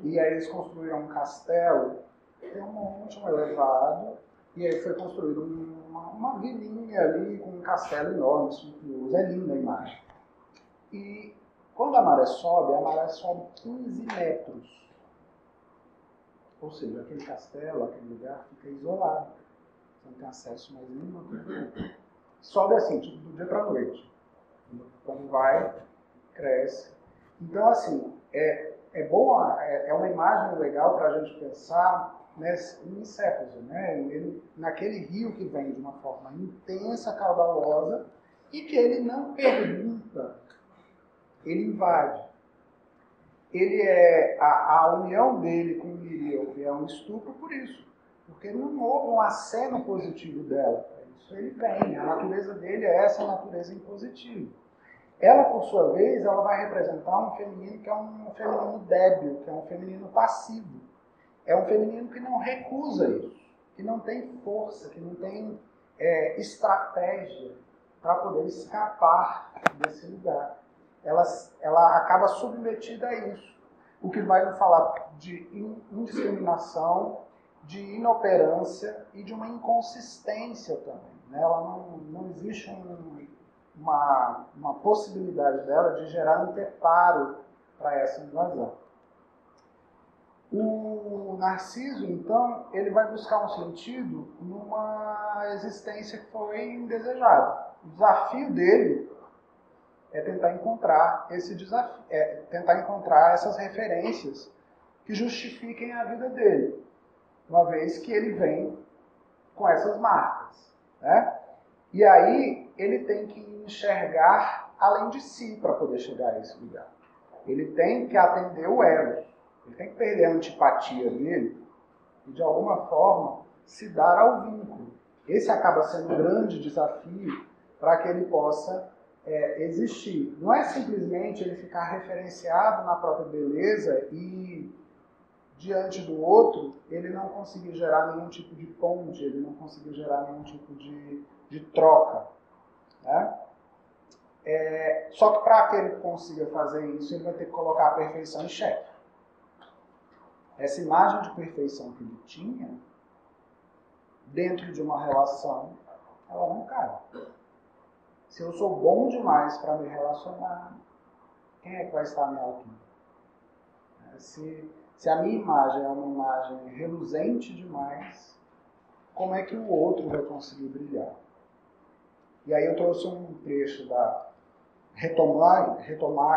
E aí eles construíram um castelo, tem um monte, um elevado, e aí foi construído uma vilinha ali com um castelo enorme, suntuoso. É linda a imagem. E quando a maré sobe 15 metros. Ou seja, aquele castelo, aquele lugar fica isolado. Você não tem acesso mais nenhum. Sobe assim, tipo do dia para a noite. Quando vai, cresce. Então, assim, é bom, é uma imagem legal para a gente pensar em Céfiro, né? Ele, naquele rio que vem de uma forma intensa, caudalosa, e que ele não pergunta, ele invade. A união dele com Miríope é um estupro por isso, porque não houve um aceno positivo dela. Isso ele vem, a natureza dele é essa natureza impositiva. Ela, por sua vez, ela vai representar um feminino que é um feminino débil, que é um feminino passivo. É um feminino que não recusa isso, que não tem força, que não tem estratégia para poder escapar desse lugar. Ela acaba submetida a isso, o que vai nos falar de indiscriminação, de inoperância e de uma inconsistência também. Né? Ela não existe uma possibilidade dela de gerar um anteparo para essa invasão. O Narciso, então, ele vai buscar um sentido numa existência que foi indesejada. O desafio dele é tentar encontrar esse desafio, tentar encontrar essas referências que justifiquem a vida dele, uma vez que ele vem com essas marcas, né? E aí ele tem que enxergar além de si para poder chegar a esse lugar. Ele tem que atender o ego. Ele tem que perder a antipatia dele e, de alguma forma, se dar ao vínculo. Esse acaba sendo um grande desafio para que ele possa existir. Não é simplesmente ele ficar referenciado na própria beleza e, diante do outro, ele não conseguir gerar nenhum tipo de ponte, ele não conseguir gerar nenhum tipo de troca. Né? Só que para que ele consiga fazer isso, ele vai ter que colocar a perfeição em xeque. Essa imagem de perfeição que ele tinha, dentro de uma relação, ela não cabe. Se eu sou bom demais para me relacionar, quem é que vai estar à minha altura? Se a minha imagem é uma imagem reluzente demais, como é que o outro vai conseguir brilhar? E aí eu trouxe um trecho retomar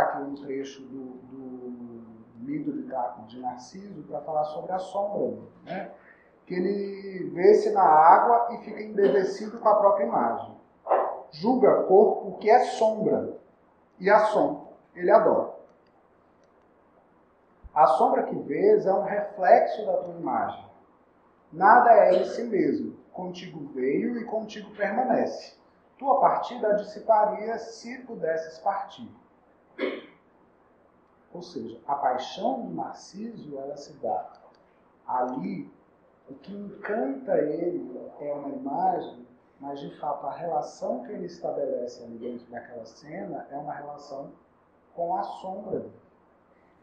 aqui um trecho do mito de Narciso para falar sobre a sombra dele, né? Que ele vê-se na água e fica embevecido com a própria imagem. Julga corpo que é sombra, e a sombra ele adora. A sombra que vês é um reflexo da tua imagem. Nada é em si mesmo. Contigo veio e contigo permanece. Tua partida a dissiparia se pudesses partir. Ou seja, a paixão do Narciso, ela se dá ali. O que encanta ele é uma imagem, mas de fato a relação que ele estabelece ali dentro daquela cena é uma relação com a sombra dele.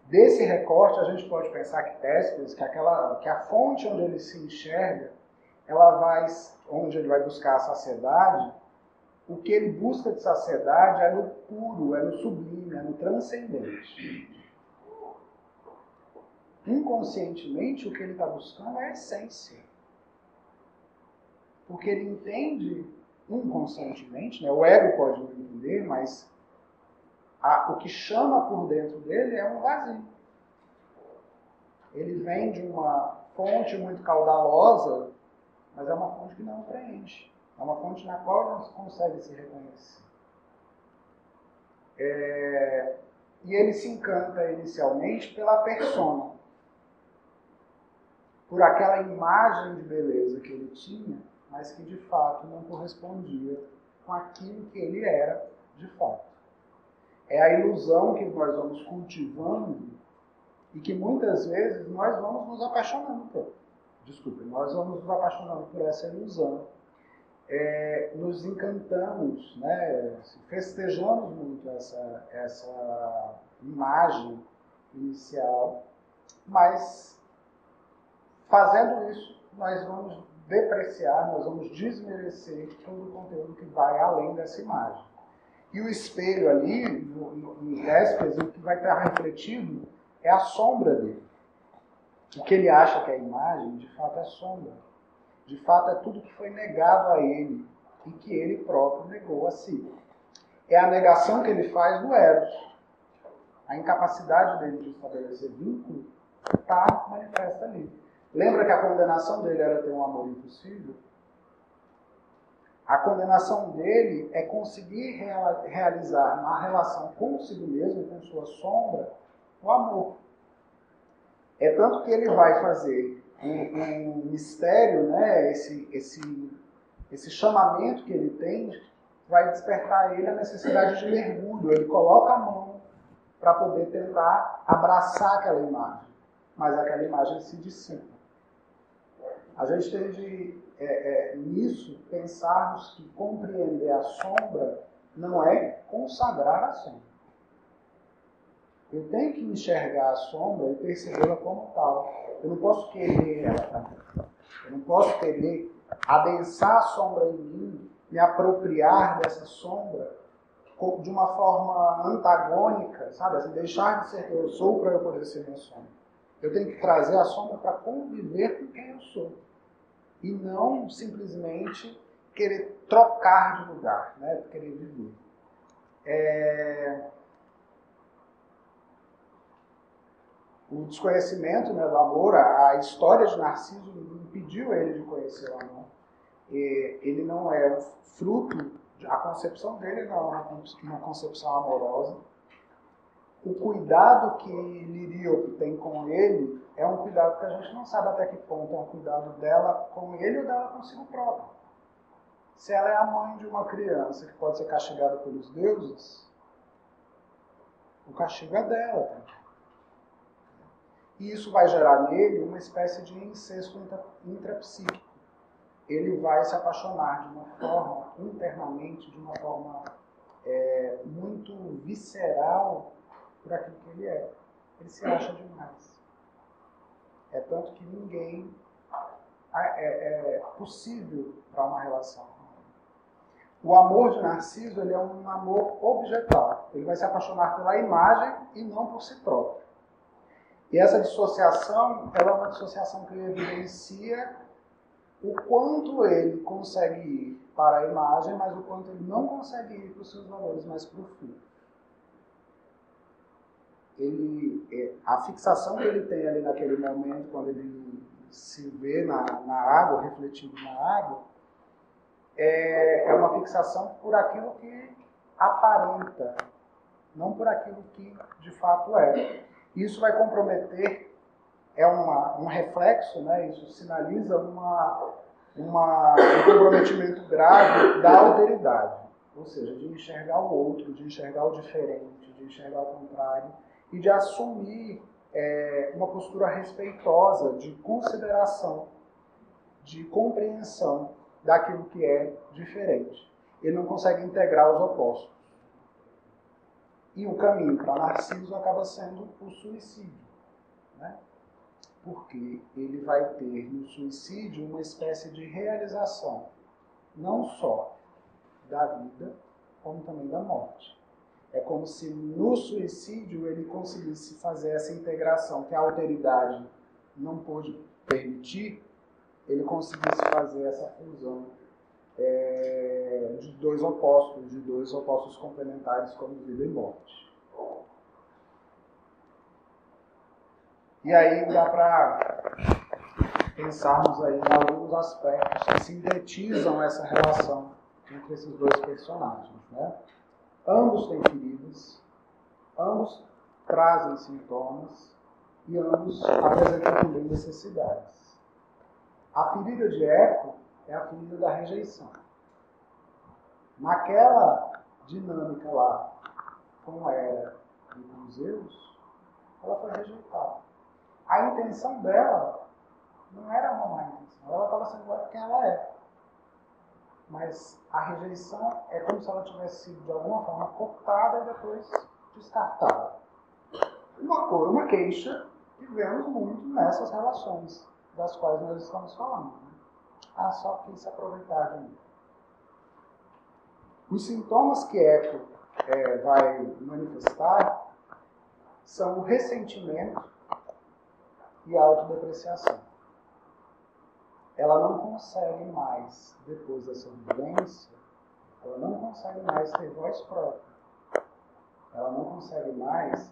Desse recorte, a gente pode pensar que Téspes, que a fonte onde ele se enxerga, onde ele vai buscar a saciedade, o que ele busca de saciedade é no puro, é no sublime, é no transcendente. Inconscientemente, o que ele está buscando é a essência. Porque ele entende inconscientemente, né? O ego pode não entender, mas o que chama por dentro dele é um vazio. Ele vem de uma fonte muito caudalosa, mas é uma fonte que não preenche. É uma fonte na qual ele não consegue se reconhecer. E ele se encanta inicialmente pela persona. Por aquela imagem de beleza que ele tinha, mas que de fato não correspondia com aquilo que ele era de fato. É a ilusão que nós vamos cultivando E que muitas vezes nós vamos nos apaixonando nós vamos nos apaixonando por essa ilusão. Nos encantamos, né? Festejamos muito essa imagem inicial, mas fazendo isso, nós vamos depreciar, nós vamos desmerecer todo o conteúdo que vai além dessa imagem. E o espelho ali, em Vésperas, o que vai estar refletido é a sombra dele. O que ele acha que é a imagem, de fato é sombra. De fato é tudo que foi negado a ele e que ele próprio negou a si. É a negação que ele faz do Eros. A incapacidade dele de estabelecer vínculo está manifesta ali. Lembra que a condenação dele era ter um amor impossível? A condenação dele é conseguir realizar na relação consigo mesmo, com sua sombra, o amor. É tanto que ele vai fazer um mistério, né? Esse chamamento que ele tem, vai despertar ele a necessidade de mergulho. Ele coloca a mão para poder tentar abraçar aquela imagem, mas aquela imagem se dissipa. A gente tem de, nisso, pensarmos que compreender a sombra não é consagrar a sombra. Eu tenho que enxergar a sombra e percebê-la como tal. Eu não posso querer ela. Eu não posso querer adensar a sombra em mim, me apropriar dessa sombra de uma forma antagônica, sabe? Assim, deixar de ser quem eu sou para eu poder ser minha sombra. Eu tenho que trazer a sombra para conviver com quem eu sou. E não simplesmente querer trocar de lugar, né? Querer viver. O desconhecimento, né, do amor, a história de Narciso impediu ele de conhecer o amor. Ele não é fruto, a concepção dele não é uma concepção amorosa. O cuidado que Liríope tem com ele é um cuidado que a gente não sabe até que ponto é um cuidado dela com ele ou dela consigo própria. Se ela é a mãe de uma criança que pode ser castigada pelos deuses, o castigo é dela também. E isso vai gerar nele uma espécie de incesto intrapsíquico. Ele vai se apaixonar de uma forma, internamente, de uma forma muito visceral por aquilo que ele é. Ele se acha demais. É tanto que ninguém é possível para uma relação com ele. O amor de Narciso, ele é um amor objetal. Ele vai se apaixonar pela imagem e não por si próprio. E essa dissociação, ela é uma dissociação que evidencia o quanto ele consegue ir para a imagem, mas o quanto ele não consegue ir para os seus valores mais profundos. A fixação que ele tem ali naquele momento, quando ele se vê na água, refletindo na água, é uma fixação por aquilo que aparenta, não por aquilo que de fato é. Isso vai comprometer, um reflexo, né? Isso sinaliza um comprometimento grave da alteridade, ou seja, de enxergar o outro, de enxergar o diferente, de enxergar o contrário e de assumir uma postura respeitosa, de consideração, de compreensão daquilo que é diferente. Ele não consegue integrar os opostos. E o caminho para Narciso acaba sendo o suicídio, né? Porque ele vai ter no suicídio uma espécie de realização, não só da vida, como também da morte. É como se no suicídio ele conseguisse fazer essa integração que a alteridade não pôde permitir, ele conseguisse fazer essa fusão de dois opostos complementares como vida e morte. E aí dá para pensarmos aí em alguns aspectos que sintetizam essa relação entre esses dois personagens, né? Ambos têm feridas, ambos trazem sintomas e ambos apresentam também necessidades. A ferida de Eco é a ferida da rejeição. Naquela dinâmica lá, com Hera e com Zeus, ela foi rejeitada. A intenção dela não era uma má intenção, ela estava sendo boa quem ela é. Mas a rejeição é como se ela tivesse sido, de alguma forma, cooptada e depois descartada. Uma queixa que vemos muito nessas relações das quais nós estamos falando. Né? Ah, só quis se aproveitar de mim. Os sintomas que Eco vai manifestar são o ressentimento e a autodepreciação. Ela não consegue mais, depois dessa vivência, ela não consegue mais ter voz própria. Ela não consegue mais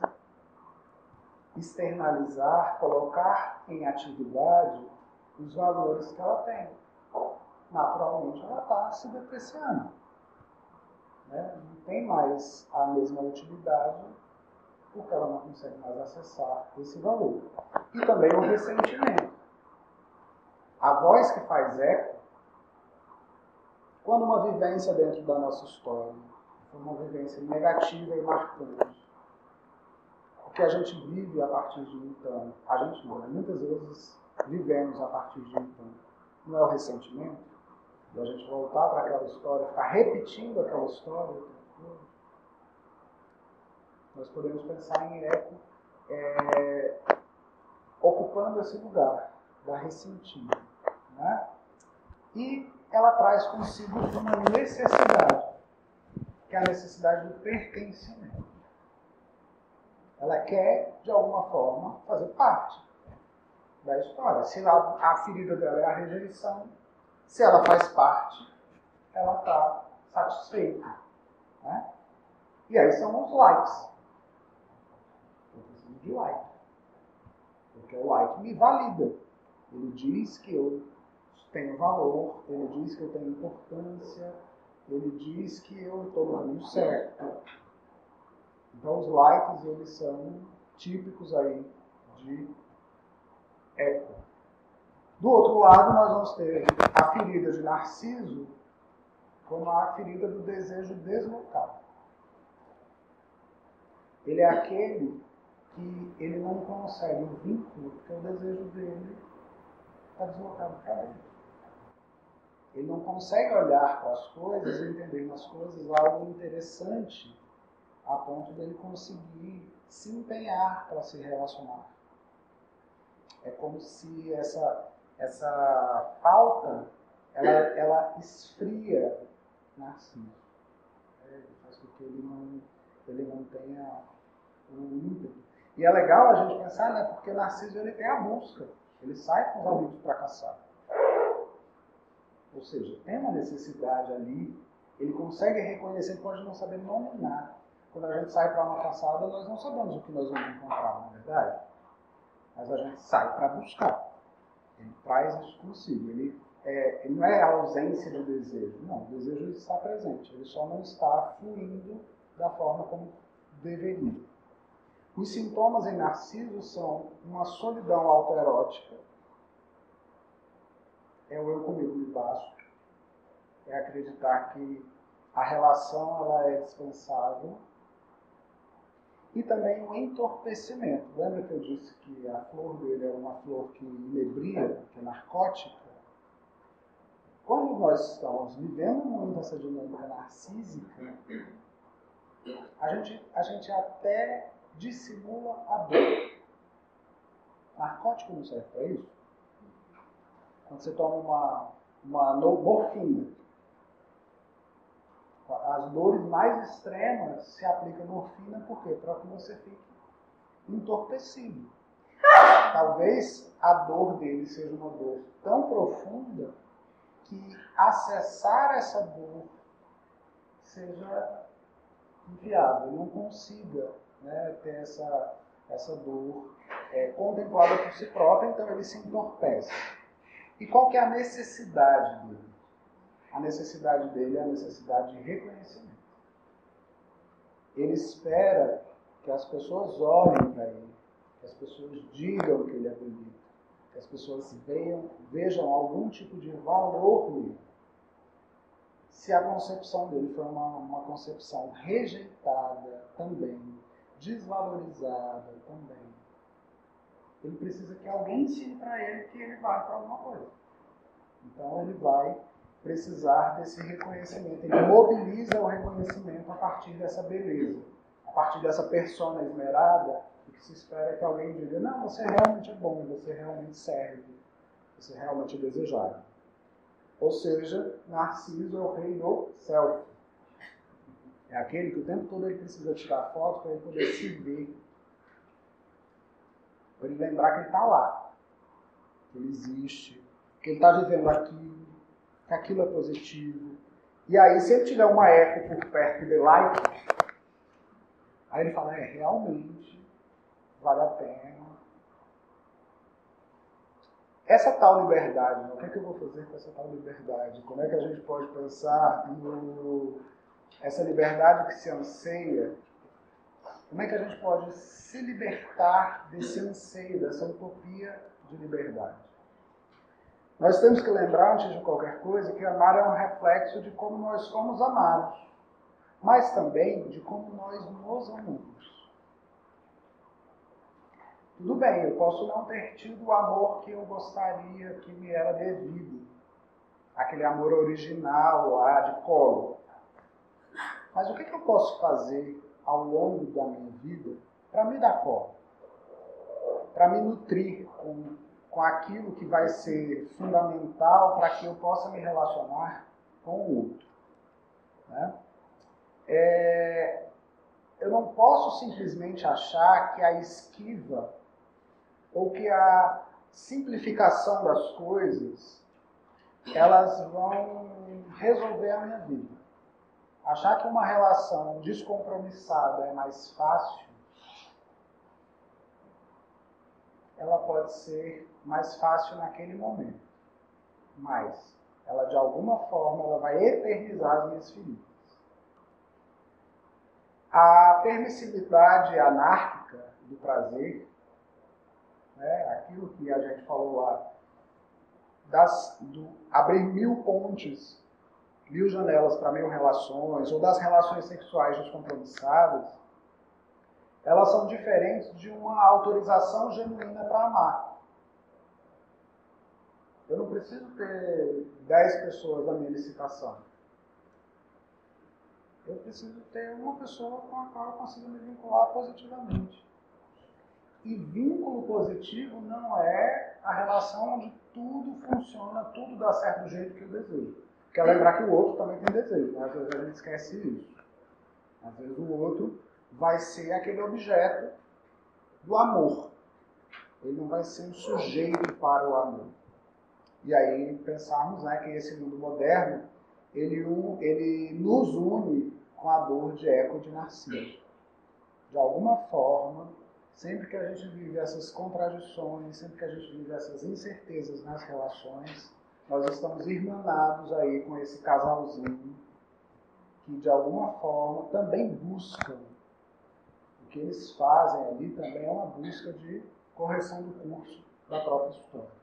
externalizar, colocar em atividade os valores que ela tem. Naturalmente, ela está se depreciando. Né? Não tem mais a mesma utilidade, porque ela não consegue mais acessar esse valor. E também o ressentimento. A voz que faz eco, quando uma vivência dentro da nossa história foi uma vivência negativa e marcante, o que a gente vive a partir de então, a gente não, muitas vezes vivemos a partir de então, não é o ressentimento, e a gente voltar para aquela história, ficar repetindo aquela história, nós podemos pensar em eco ocupando esse lugar da ressentimento. Né? E ela traz consigo uma necessidade, que é a necessidade do pertencimento. Ela quer, de alguma forma, fazer parte da história. Se a ferida dela é a rejeição, se ela faz parte, ela está satisfeita. Né? E aí são os likes. Eu preciso de like. Porque o like me valida. Ele diz que eu tenho valor, ele diz que eu tenho importância, ele diz que eu estou no caminho certo. Então os likes, eles são típicos aí de eco. Do outro lado, nós vamos ter a ferida de Narciso como a ferida do desejo deslocado. Ele é aquele que ele não consegue o vínculo, porque o desejo dele está deslocado para dentro. Ele não consegue olhar para as coisas e entender nas coisas algo interessante a ponto dele conseguir se empenhar para se relacionar. É como se essa falta, ela esfria Narciso. Faz com que ele não tenha um ímpeto. E é legal a gente pensar, né, porque Narciso ele tem a busca. Ele sai com os amigos para caçar. Ou seja, tem uma necessidade ali, ele consegue reconhecer, pode não saber nominar. Quando a gente sai para uma caçada, nós não sabemos o que nós vamos encontrar, não é verdade? Mas a gente sai para buscar. Ele traz isso consigo. Ele não é a ausência do desejo. Não, o desejo está presente. Ele só não está fluindo da forma como deveria. Os sintomas em Narciso são uma solidão autoerótica, é o eu comigo me basto, é acreditar que a relação ela é dispensável, e também o entorpecimento. Lembra que eu disse que a flor dele era uma flor que inebria, que é narcótica? Quando nós estamos vivendo muito essa dinâmica narcísica, a gente até dissimula a dor. Narcótico não serve para isso? Quando você toma uma morfina, as dores mais extremas se aplica morfina, por quê? Para que você fique entorpecido. Talvez a dor dele seja uma dor tão profunda que acessar essa dor seja inviável, não consiga, né, ter essa dor contemplada por si própria, então ele se entorpece. E qual que é a necessidade dele? A necessidade dele é a necessidade de reconhecimento. Ele espera que as pessoas olhem para ele, que as pessoas digam que ele é bonito, que as pessoas vejam algum tipo de valor nele. Se a concepção dele foi uma concepção rejeitada também, desvalorizada também, ele precisa que alguém ensine para ele que ele vale para alguma coisa. Então ele vai precisar desse reconhecimento. Ele mobiliza o reconhecimento a partir dessa beleza, a partir dessa persona esmerada, o que se espera é que alguém diga, não, você realmente é bom, você realmente serve, você realmente é desejável. Ou seja, Narciso é o rei do selfie. É aquele que o tempo todo ele precisa tirar foto para ele poder se ver. Para ele lembrar que ele está lá. Que ele existe. Que ele está vivendo aquilo. Que aquilo é positivo. E aí, se ele tiver uma eco por perto de like, aí ele fala, realmente vale a pena. Essa tal liberdade, né? O que é que eu vou fazer com essa tal liberdade? Como é que a gente pode pensar essa liberdade que se anseia? Como é que a gente pode se libertar desse anseio, dessa utopia de liberdade? Nós temos que lembrar, antes de qualquer coisa, que amar é um reflexo de como nós fomos amados, mas também de como nós nos amamos. Tudo bem, eu posso não ter tido o amor que eu gostaria, que me era devido. Aquele amor original lá de colo. Mas o que eu posso fazer ao longo da minha vida para me dar colo? Para me nutrir com aquilo que vai ser fundamental para que eu possa me relacionar com o outro. Né? Eu não posso simplesmente achar que a esquiva ou que a simplificação das coisas elas vão resolver a minha vida. Achar que uma relação descompromissada é mais fácil, ela pode ser mais fácil naquele momento. Mas ela, de alguma forma, ela vai eternizar as minhas feridas. A permissividade anárquica do prazer, né, aquilo que a gente falou lá, do abrir 1000 pontes, 1000 janelas para 1000 relações, ou das relações sexuais descompromissadas, elas são diferentes de uma autorização genuína para amar. Eu não preciso ter 10 pessoas na minha licitação. Eu preciso ter uma pessoa com a qual eu consiga me vincular positivamente. E vínculo positivo não é a relação onde tudo funciona, tudo dá certo do jeito que eu desejo. Quer lembrar que o outro também tem desejo, né? Às vezes a gente esquece isso. Às vezes o outro vai ser aquele objeto do amor. Ele não vai ser um sujeito para o amor. E aí pensarmos, né, que esse mundo moderno, ele nos une com a dor de Eco de Narciso. De alguma forma, sempre que a gente vive essas contradições, sempre que a gente vive essas incertezas nas relações, nós estamos irmanados aí com esse casalzinho que, de alguma forma, também buscam. O que eles fazem ali também é uma busca de correção do curso da própria história.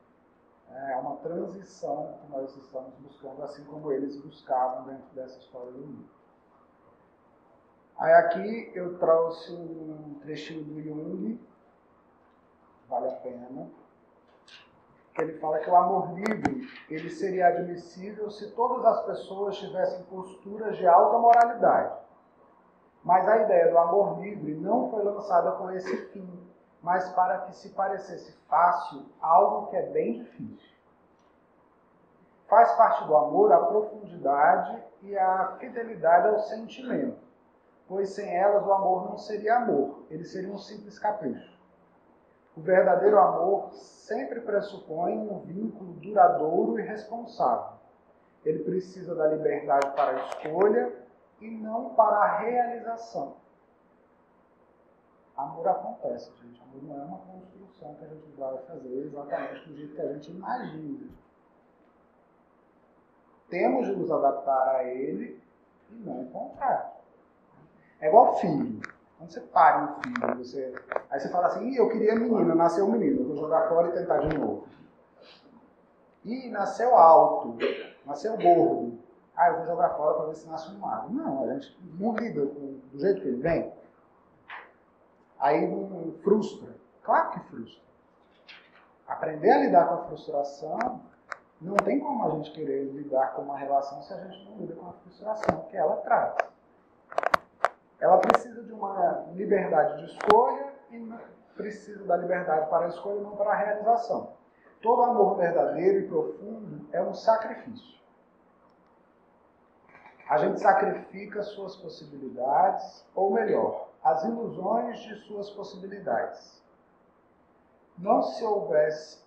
É uma transição que nós estamos buscando, assim como eles buscavam dentro dessa história do mundo. Aí aqui eu trouxe um trechinho do Jung, vale a pena, que ele fala que o amor livre ele seria admissível se todas as pessoas tivessem posturas de alta moralidade. Mas a ideia do amor livre não foi lançada com esse fim, mas para que se parecesse fácil algo que é bem difícil. Faz parte do amor a profundidade e a fidelidade ao sentimento, pois sem elas o amor não seria amor, ele seria um simples capricho. O verdadeiro amor sempre pressupõe um vínculo duradouro e responsável. Ele precisa da liberdade para a escolha e não para a realização. Amor acontece, gente. Amor não é uma construção que a gente vai fazer exatamente do jeito que a gente imagina. Temos de nos adaptar a ele e não o contrário. É igual filho. Quando você para um filho, aí você fala assim, eu queria menina, nasceu um menino, eu vou jogar fora e tentar de novo. Ih, nasceu alto, nasceu gordo. Eu vou jogar fora para ver se nasce um magro. Não, a gente não lida do jeito que ele vem. Aí não frustra. Claro que frustra. Aprender a lidar com a frustração, não tem como a gente querer lidar com uma relação se a gente não lida com a frustração que ela traz. Ela precisa de uma liberdade de escolha e precisa da liberdade para a escolha, não para a realização. Todo amor verdadeiro e profundo é um sacrifício. A gente sacrifica suas possibilidades, ou melhor, as ilusões de suas possibilidades.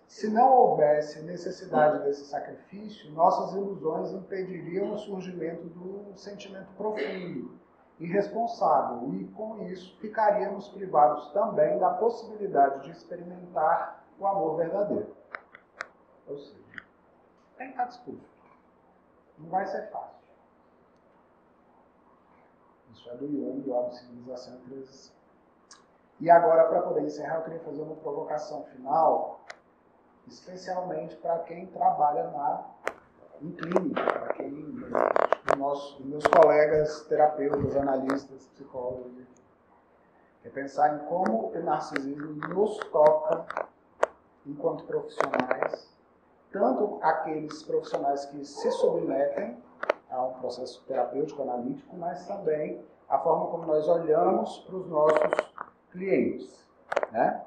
Se não houvesse necessidade desse sacrifício, nossas ilusões impediriam o surgimento do sentimento profundo, irresponsável, e com isso ficaríamos privados também da possibilidade de experimentar o amor verdadeiro. Ou seja, tem que estar disposto. Não vai ser fácil. Isso é do Jung, do Lado Civilização e Transição. E agora, para poder encerrar, eu queria fazer uma provocação final, especialmente para quem trabalha em clínica, para quem, meus colegas terapeutas, analistas, psicólogos, é pensar em como o narcisismo nos toca enquanto profissionais, tanto aqueles profissionais que se submetem a um processo terapêutico, analítico, mas também a forma como nós olhamos para os nossos clientes, né?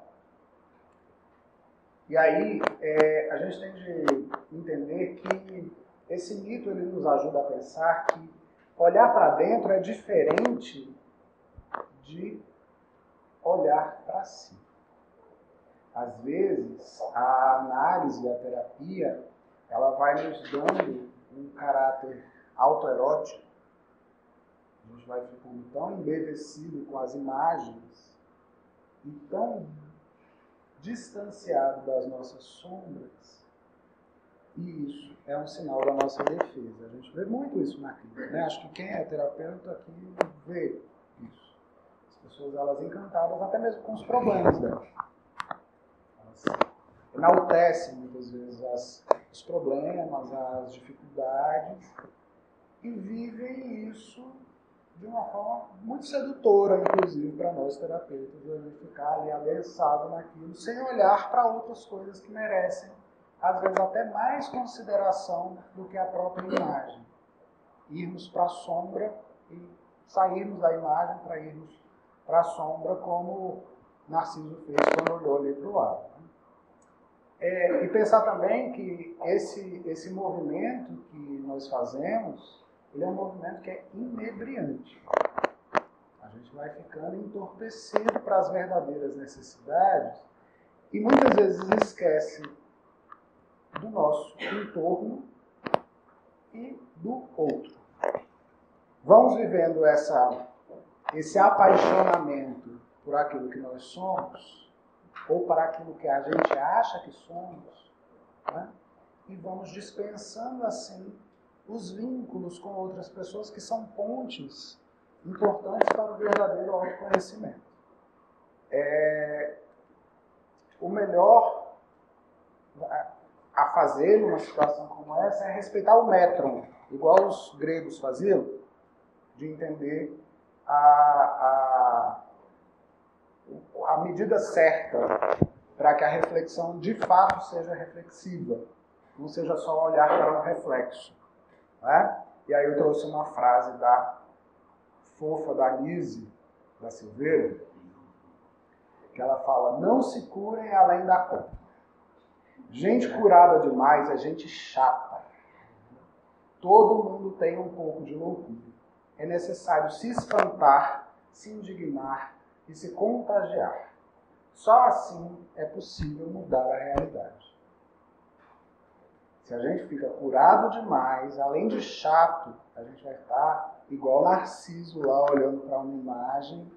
E aí, a gente tem de entender que esse mito ele nos ajuda a pensar que olhar para dentro é diferente de olhar para si. Às vezes, a análise e a terapia, ela vai nos dando um caráter autoerótico. A gente vai ficando tão embevecido com as imagens e tão distanciado das nossas sombras, e isso é um sinal da nossa defesa. A gente vê muito isso na clínica, né? Acho que quem é terapeuta aqui vê isso. As pessoas, elas encantadas até mesmo com os problemas delas. Elas enaltecem muitas vezes os problemas, as dificuldades, e vivem isso de uma forma muito sedutora, inclusive, para nós terapeutas, a gente ficar ali adensado naquilo, sem olhar para outras coisas que merecem, às vezes, até mais consideração do que a própria imagem. Irmos para a sombra e sairmos da imagem para irmos para a sombra, como Narciso fez quando olhou ali para o lado. E pensar também que esse movimento que nós fazemos, ele é um movimento que é inebriante. A gente vai ficando entorpecido para as verdadeiras necessidades e muitas vezes esquece do nosso entorno e do outro. Vamos vivendo esse apaixonamento por aquilo que nós somos, ou para aquilo que a gente acha que somos, né? E vamos dispensando assim os vínculos com outras pessoas que são pontes importantes para o verdadeiro autoconhecimento. O melhor a fazer numa situação como essa é respeitar o metron, igual os gregos faziam, de entender a medida certa para que a reflexão de fato seja reflexiva, não seja só olhar para um reflexo. Né? E aí eu trouxe uma frase da fofa Danise da Silveira, que ela fala: não se curem além da conta. Gente curada demais é gente chata. Todo mundo tem um pouco de loucura. É necessário se espantar, se indignar e se contagiar. Só assim é possível mudar a realidade. Se a gente fica curado demais, além de chato, a gente vai estar igual Narciso lá olhando para uma imagem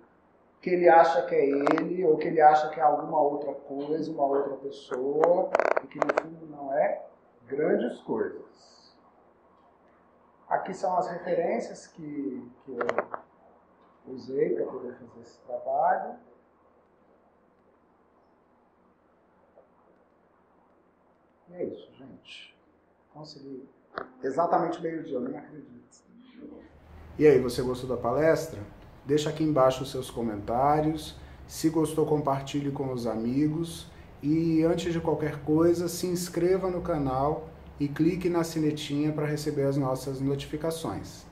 que ele acha que é ele, ou que ele acha que é alguma outra coisa, uma outra pessoa, e que no fundo não é grandes coisas. Aqui são as referências que eu usei para poder fazer esse trabalho. E é isso, gente. Consegui exatamente meio-dia, eu nem acredito. E aí, você gostou da palestra? Deixa aqui embaixo os seus comentários. Se gostou, compartilhe com os amigos. E antes de qualquer coisa, se inscreva no canal e clique na sinetinha para receber as nossas notificações.